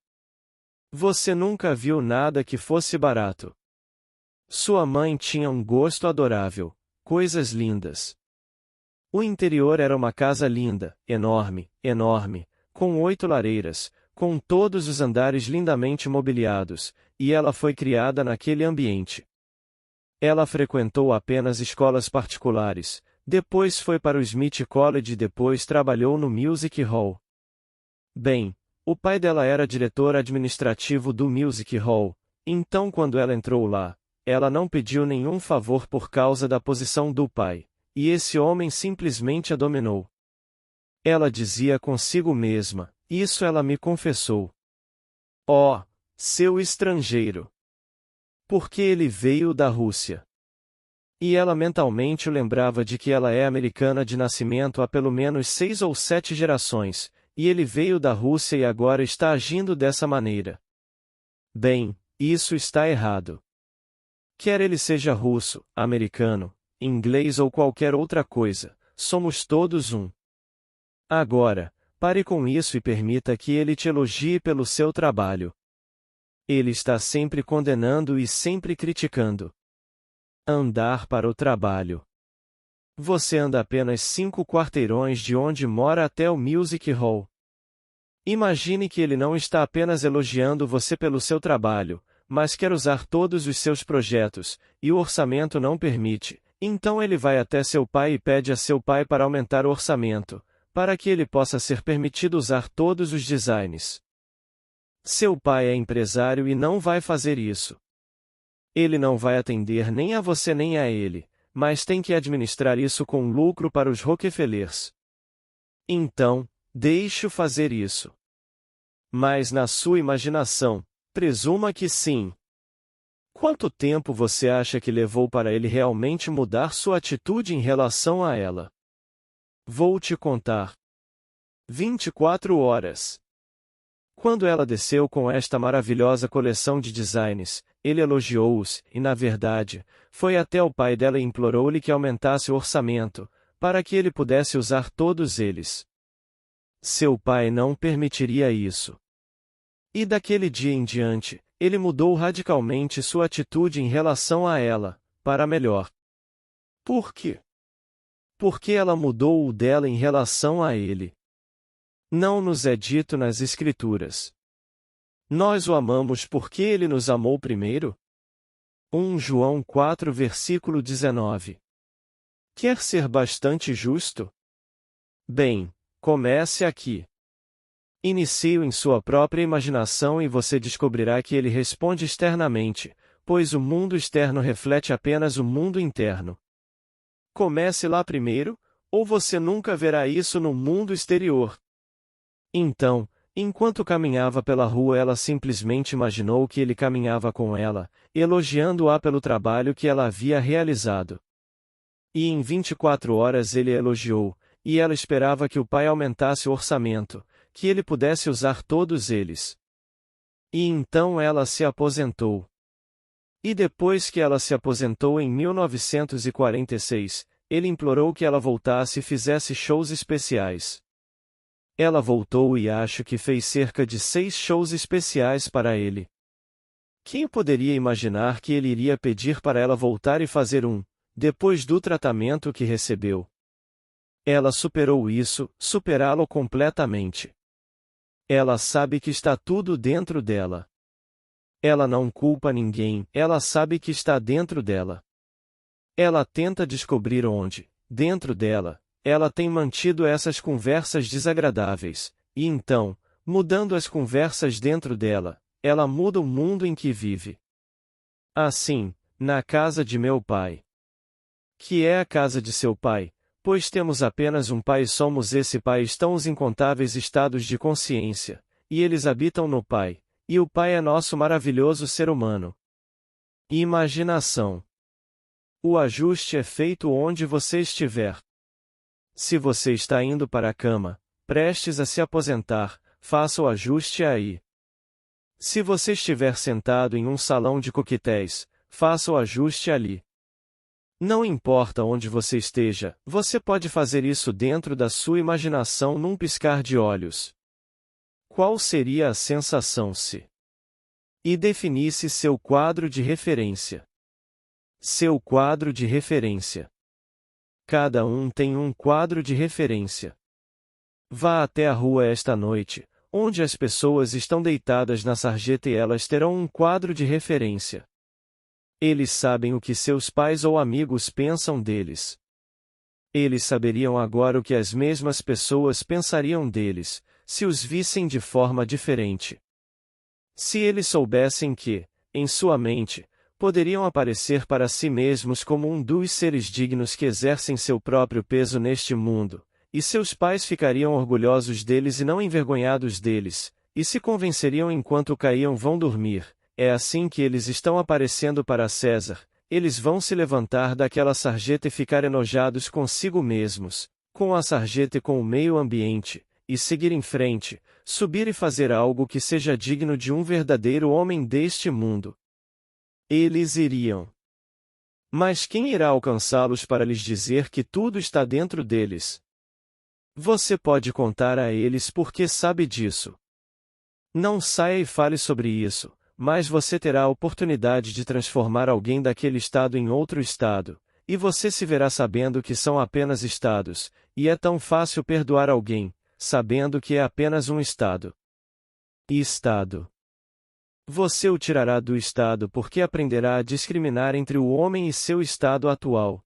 Você nunca viu nada que fosse barato. Sua mãe tinha um gosto adorável, coisas lindas. O interior era uma casa linda, enorme, enorme, com 8 lareiras, com todos os andares lindamente mobiliados, e ela foi criada naquele ambiente. Ela frequentou apenas escolas particulares, depois foi para o Smith College e depois trabalhou no Music Hall. Bem, o pai dela era diretor administrativo do Music Hall, então quando ela entrou lá, ela não pediu nenhum favor por causa da posição do pai, e esse homem simplesmente a dominou. Ela dizia consigo mesma, isso ela me confessou. Oh, seu estrangeiro! Porque ele veio da Rússia. E ela mentalmente lembrava de que ela é americana de nascimento há pelo menos 6 ou 7 gerações, e ele veio da Rússia e agora está agindo dessa maneira. Bem, isso está errado. Quer ele seja russo, americano, inglês ou qualquer outra coisa, somos todos um. Agora, pare com isso e permita que ele te elogie pelo seu trabalho. Ele está sempre condenando e sempre criticando. Andar para o trabalho. Você anda apenas 5 quarteirões de onde mora até o Music Hall. Imagine que ele não está apenas elogiando você pelo seu trabalho, mas quer usar todos os seus projetos, e o orçamento não permite, então ele vai até seu pai e pede a seu pai para aumentar o orçamento, para que ele possa ser permitido usar todos os designs. Seu pai é empresário e não vai fazer isso. Ele não vai atender nem a você nem a ele, mas tem que administrar isso com lucro para os Rockefellers. Então, deixe-o fazer isso. Mas na sua imaginação, presuma que sim. Quanto tempo você acha que levou para ele realmente mudar sua atitude em relação a ela? Vou te contar. 24 horas. Quando ela desceu com esta maravilhosa coleção de designs, ele elogiou-os, e na verdade, foi até o pai dela e implorou-lhe que aumentasse o orçamento, para que ele pudesse usar todos eles. Seu pai não permitiria isso. E daquele dia em diante, ele mudou radicalmente sua atitude em relação a ela, para melhor. Por quê? Porque ela mudou o dela em relação a ele. Não nos é dito nas Escrituras. Nós o amamos porque ele nos amou primeiro? 1 João 4 versículo 19. Quer ser bastante justo? Bem, comece aqui. Inicie-o em sua própria imaginação e você descobrirá que ele responde externamente, pois o mundo externo reflete apenas o mundo interno. Comece lá primeiro, ou você nunca verá isso no mundo exterior. Então, enquanto caminhava pela rua, ela simplesmente imaginou que ele caminhava com ela, elogiando-a pelo trabalho que ela havia realizado. E em 24 horas ele a elogiou, e ela esperava que o pai aumentasse o orçamento, que ele pudesse usar todos eles. E então ela se aposentou. E depois que ela se aposentou em 1946, ele implorou que ela voltasse e fizesse shows especiais. Ela voltou e acho que fez cerca de 6 shows especiais para ele. Quem poderia imaginar que ele iria pedir para ela voltar e fazer um, depois do tratamento que recebeu? Ela superou isso, superá-lo completamente. Ela sabe que está tudo dentro dela. Ela não culpa ninguém, ela sabe que está dentro dela. Ela tenta descobrir onde, dentro dela, ela tem mantido essas conversas desagradáveis, e então, mudando as conversas dentro dela, ela muda o mundo em que vive. Assim, na casa de meu pai, que é a casa de seu pai, pois temos apenas um pai e somos esse pai, estão os incontáveis estados de consciência, e eles habitam no pai, e o pai é nosso maravilhoso ser humano. Imaginação. O ajuste é feito onde você estiver. Se você está indo para a cama, prestes a se aposentar, faça o ajuste aí. Se você estiver sentado em um salão de coquetéis, faça o ajuste ali. Não importa onde você esteja, você pode fazer isso dentro da sua imaginação num piscar de olhos. Qual seria a sensação se e definisse seu quadro de referência? Seu quadro de referência. Cada um tem um quadro de referência. Vá até a rua esta noite, onde as pessoas estão deitadas na sarjeta e elas terão um quadro de referência. Eles sabem o que seus pais ou amigos pensam deles. Eles saberiam agora o que as mesmas pessoas pensariam deles, se os vissem de forma diferente. Se eles soubessem que, em sua mente, poderiam aparecer para si mesmos como um dos seres dignos que exercem seu próprio peso neste mundo, e seus pais ficariam orgulhosos deles e não envergonhados deles, e se convenceriam enquanto caíam vão dormir. É assim que eles estão aparecendo para César, eles vão se levantar daquela sarjeta e ficar enojados consigo mesmos, com a sarjeta e com o meio ambiente, e seguir em frente, subir e fazer algo que seja digno de um verdadeiro homem deste mundo. Eles iriam. Mas quem irá alcançá-los para lhes dizer que tudo está dentro deles? Você pode contar a eles porque sabe disso. Não saia e fale sobre isso. Mas você terá a oportunidade de transformar alguém daquele estado em outro estado, e você se verá sabendo que são apenas estados, e é tão fácil perdoar alguém, sabendo que é apenas um estado. Estado. Você o tirará do estado porque aprenderá a discriminar entre o homem e seu estado atual.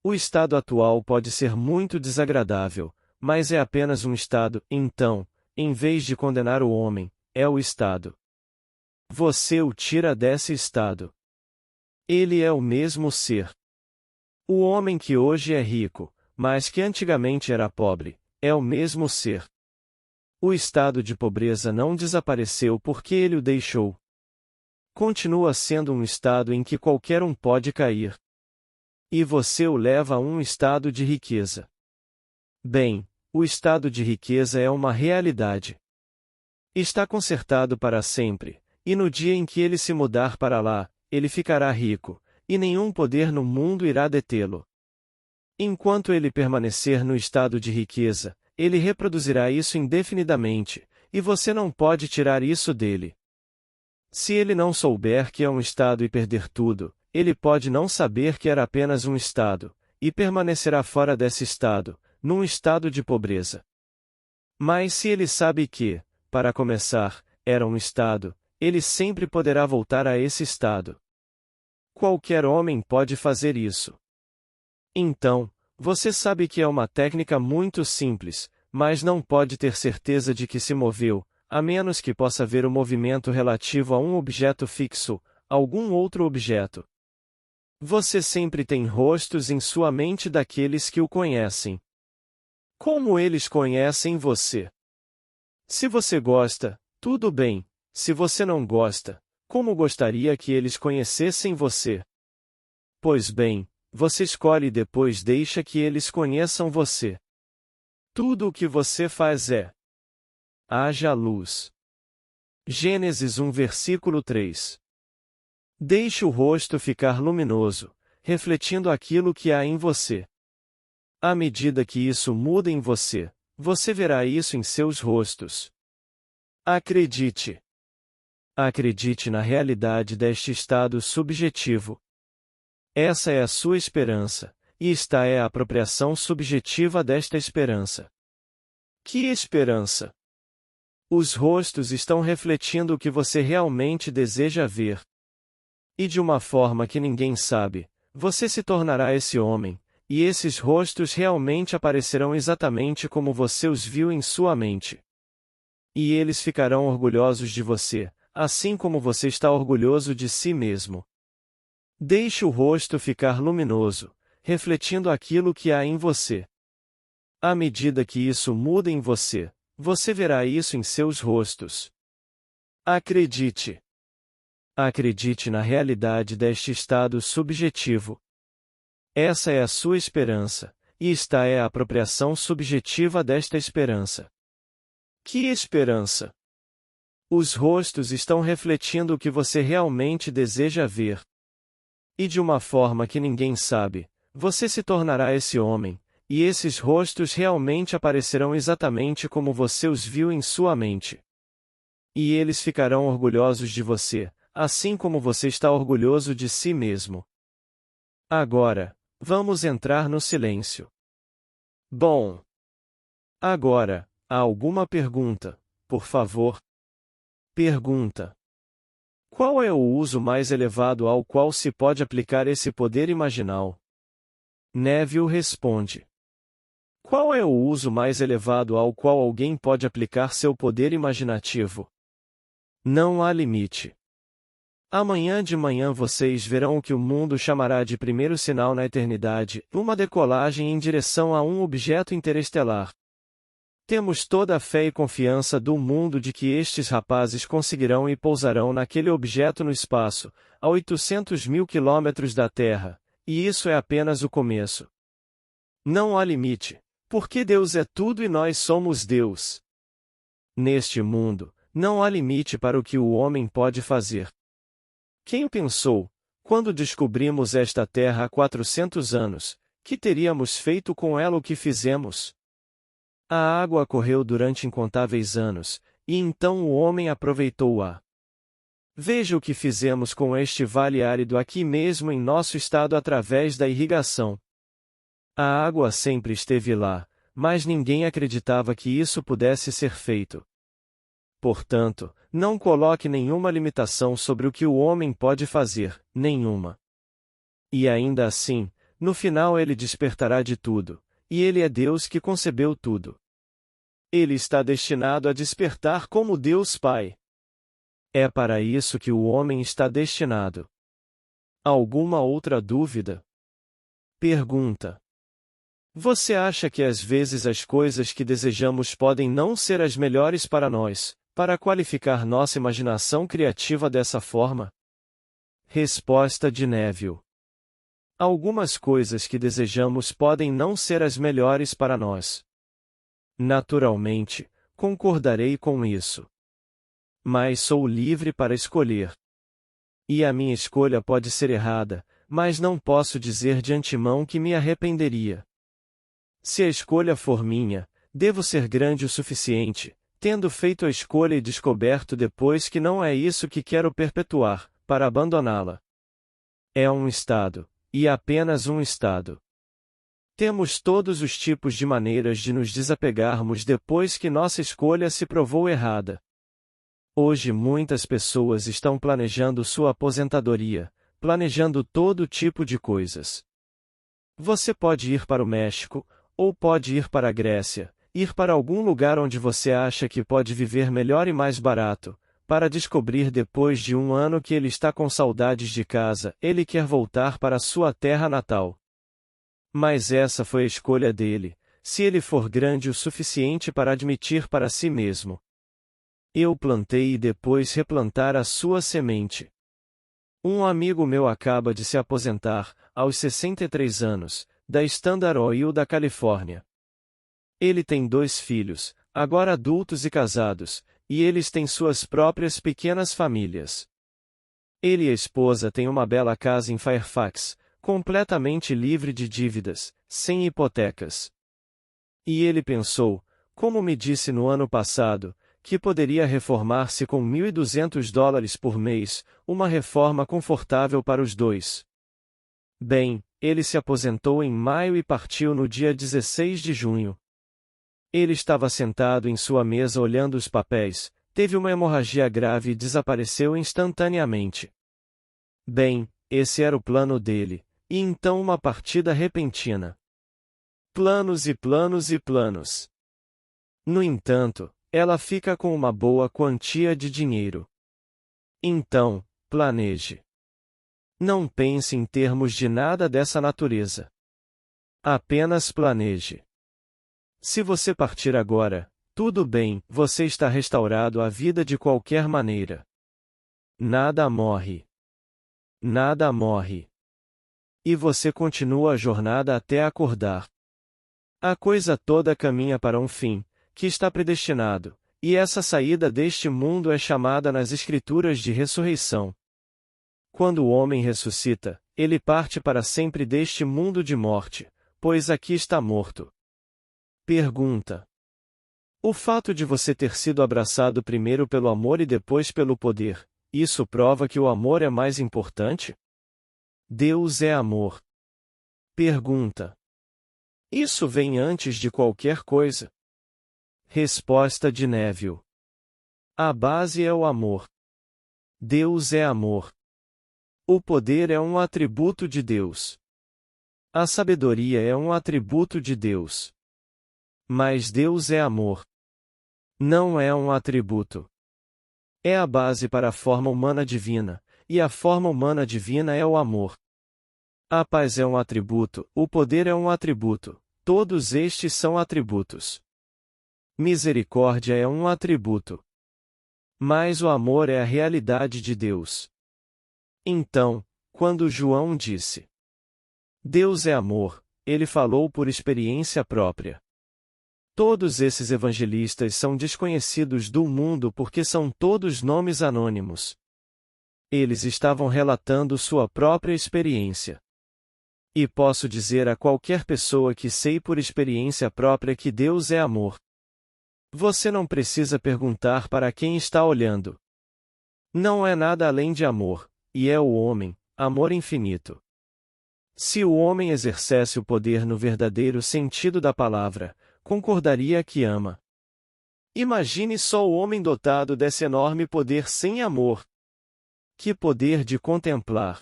O estado atual pode ser muito desagradável, mas é apenas um estado, então, em vez de condenar o homem, é o estado. Você o tira desse estado. Ele é o mesmo ser. O homem que hoje é rico, mas que antigamente era pobre, é o mesmo ser. O estado de pobreza não desapareceu porque ele o deixou. Continua sendo um estado em que qualquer um pode cair. E você o leva a um estado de riqueza. Bem, o estado de riqueza é uma realidade. Está consertado para sempre. E no dia em que ele se mudar para lá, ele ficará rico, e nenhum poder no mundo irá detê-lo. Enquanto ele permanecer no estado de riqueza, ele reproduzirá isso indefinidamente, e você não pode tirar isso dele. Se ele não souber que é um estado e perder tudo, ele pode não saber que era apenas um estado, e permanecerá fora desse estado, num estado de pobreza. Mas se ele sabe que, para começar, era um estado, ele sempre poderá voltar a esse estado. Qualquer homem pode fazer isso. Então, você sabe que é uma técnica muito simples, mas não pode ter certeza de que se moveu, a menos que possa ver o movimento relativo a um objeto fixo, algum outro objeto. Você sempre tem rostos em sua mente daqueles que o conhecem. Como eles conhecem você? Se você gosta, tudo bem. Se você não gosta, como gostaria que eles conhecessem você? Pois bem, você escolhe e depois deixa que eles conheçam você. Tudo o que você faz é: haja luz. Gênesis 1 versículo 3. Deixe o rosto ficar luminoso, refletindo aquilo que há em você. À medida que isso muda em você, você verá isso em seus rostos. Acredite. Acredite na realidade deste estado subjetivo. Essa é a sua esperança, e esta é a apropriação subjetiva desta esperança. Que esperança? Os rostos estão refletindo o que você realmente deseja ver. E de uma forma que ninguém sabe, você se tornará esse homem, e esses rostos realmente aparecerão exatamente como você os viu em sua mente. E eles ficarão orgulhosos de você, assim como você está orgulhoso de si mesmo. Deixe o rosto ficar luminoso, refletindo aquilo que há em você. À medida que isso muda em você, você verá isso em seus rostos. Acredite. Acredite na realidade deste estado subjetivo. Essa é a sua esperança, e esta é a apropriação subjetiva desta esperança. Que esperança! Os rostos estão refletindo o que você realmente deseja ver. E de uma forma que ninguém sabe, você se tornará esse homem, e esses rostos realmente aparecerão exatamente como você os viu em sua mente. E eles ficarão orgulhosos de você, assim como você está orgulhoso de si mesmo. Agora, vamos entrar no silêncio. Bom. Agora, há alguma pergunta, por favor? Pergunta. Qual é o uso mais elevado ao qual se pode aplicar esse poder imaginal? Neville responde. Qual é o uso mais elevado ao qual alguém pode aplicar seu poder imaginativo? Não há limite. Amanhã de manhã vocês verão o que o mundo chamará de primeiro sinal na eternidade, uma decolagem em direção a um objeto interestelar. Temos toda a fé e confiança do mundo de que estes rapazes conseguirão e pousarão naquele objeto no espaço, a 800 mil quilômetros da Terra, e isso é apenas o começo. Não há limite, porque Deus é tudo e nós somos Deus. Neste mundo, não há limite para o que o homem pode fazer. Quem pensou, quando descobrimos esta terra há 400 anos, que teríamos feito com ela o que fizemos? A água correu durante incontáveis anos, e então o homem aproveitou-a. Veja o que fizemos com este vale árido aqui mesmo em nosso estado através da irrigação. A água sempre esteve lá, mas ninguém acreditava que isso pudesse ser feito. Portanto, não coloque nenhuma limitação sobre o que o homem pode fazer, nenhuma. E ainda assim, no final ele despertará de tudo, e ele é Deus que concebeu tudo. Ele está destinado a despertar como Deus Pai. É para isso que o homem está destinado. Alguma outra dúvida? Pergunta. Você acha que às vezes as coisas que desejamos podem não ser as melhores para nós, para qualificar nossa imaginação criativa dessa forma? Resposta de Neville. Algumas coisas que desejamos podem não ser as melhores para nós. Naturalmente, concordarei com isso. Mas sou livre para escolher. E a minha escolha pode ser errada, mas não posso dizer de antemão que me arrependeria. Se a escolha for minha, devo ser grande o suficiente, tendo feito a escolha e descoberto depois que não é isso que quero perpetuar, para abandoná-la. É um estado, e apenas um estado. Temos todos os tipos de maneiras de nos desapegarmos depois que nossa escolha se provou errada. Hoje muitas pessoas estão planejando sua aposentadoria, planejando todo tipo de coisas. Você pode ir para o México, ou pode ir para a Grécia, ir para algum lugar onde você acha que pode viver melhor e mais barato, para descobrir depois de um ano que ele está com saudades de casa, ele quer voltar para sua terra natal. Mas essa foi a escolha dele, se ele for grande o suficiente para admitir para si mesmo. Eu plantei e depois replantar a sua semente. Um amigo meu acaba de se aposentar, aos 63 anos, da Standard Oil da Califórnia. Ele tem 2 filhos, agora adultos e casados, e eles têm suas próprias pequenas famílias. Ele e a esposa têm uma bela casa em Fairfax, completamente livre de dívidas, sem hipotecas. E ele pensou, como me disse no ano passado, que poderia reformar-se com $1.200 por mês, uma reforma confortável para os dois. Bem, ele se aposentou em maio e partiu no dia 16 de junho. Ele estava sentado em sua mesa olhando os papéis, teve uma hemorragia grave e desapareceu instantaneamente. Bem, esse era o plano dele, e então uma partida repentina. Planos e planos e planos. No entanto, ela fica com uma boa quantia de dinheiro. Então, planeje. Não pense em termos de nada dessa natureza. Apenas planeje. Se você partir agora, tudo bem, você está restaurado à vida de qualquer maneira. Nada morre. Nada morre. E você continua a jornada até acordar. A coisa toda caminha para um fim, que está predestinado, e essa saída deste mundo é chamada nas Escrituras de ressurreição. Quando o homem ressuscita, ele parte para sempre deste mundo de morte, pois aqui está morto. Pergunta: o fato de você ter sido abraçado primeiro pelo amor e depois pelo poder, isso prova que o amor é mais importante? Deus é amor. Pergunta: isso vem antes de qualquer coisa? Resposta de Neville: a base é o amor. Deus é amor. O poder é um atributo de Deus. A sabedoria é um atributo de Deus. Mas Deus é amor. Não é um atributo. É a base para a forma humana divina, e a forma humana divina é o amor. A paz é um atributo, o poder é um atributo, todos estes são atributos. Misericórdia é um atributo. Mas o amor é a realidade de Deus. Então, quando João disse: Deus é amor, ele falou por experiência própria. Todos esses evangelistas são desconhecidos do mundo porque são todos nomes anônimos. Eles estavam relatando sua própria experiência. E posso dizer a qualquer pessoa que sei por experiência própria que Deus é amor. Você não precisa perguntar para quem está olhando. Não é nada além de amor, e é o homem, amor infinito. Se o homem exercesse o poder no verdadeiro sentido da palavra, concordaria que ama. Imagine só o homem dotado desse enorme poder sem amor. Que poder de contemplar!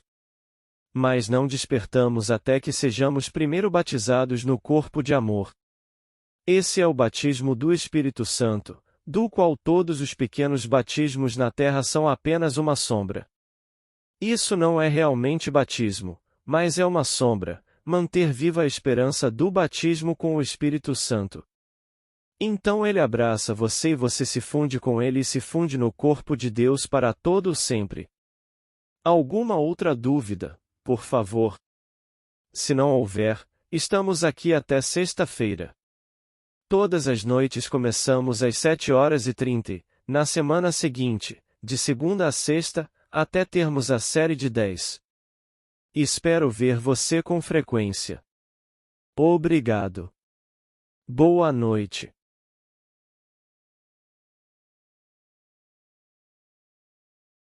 Mas não despertamos até que sejamos primeiro batizados no corpo de amor. Esse é o batismo do Espírito Santo, do qual todos os pequenos batismos na terra são apenas uma sombra. Isso não é realmente batismo, mas é uma sombra, manter viva a esperança do batismo com o Espírito Santo. Então ele abraça você e você se funde com ele e se funde no corpo de Deus para todo o sempre. Alguma outra dúvida, por favor? Se não houver, estamos aqui até sexta-feira. Todas as noites começamos às 7h30, na semana seguinte, de segunda a sexta, até termos a série de 10. Espero ver você com frequência. Obrigado. Boa noite.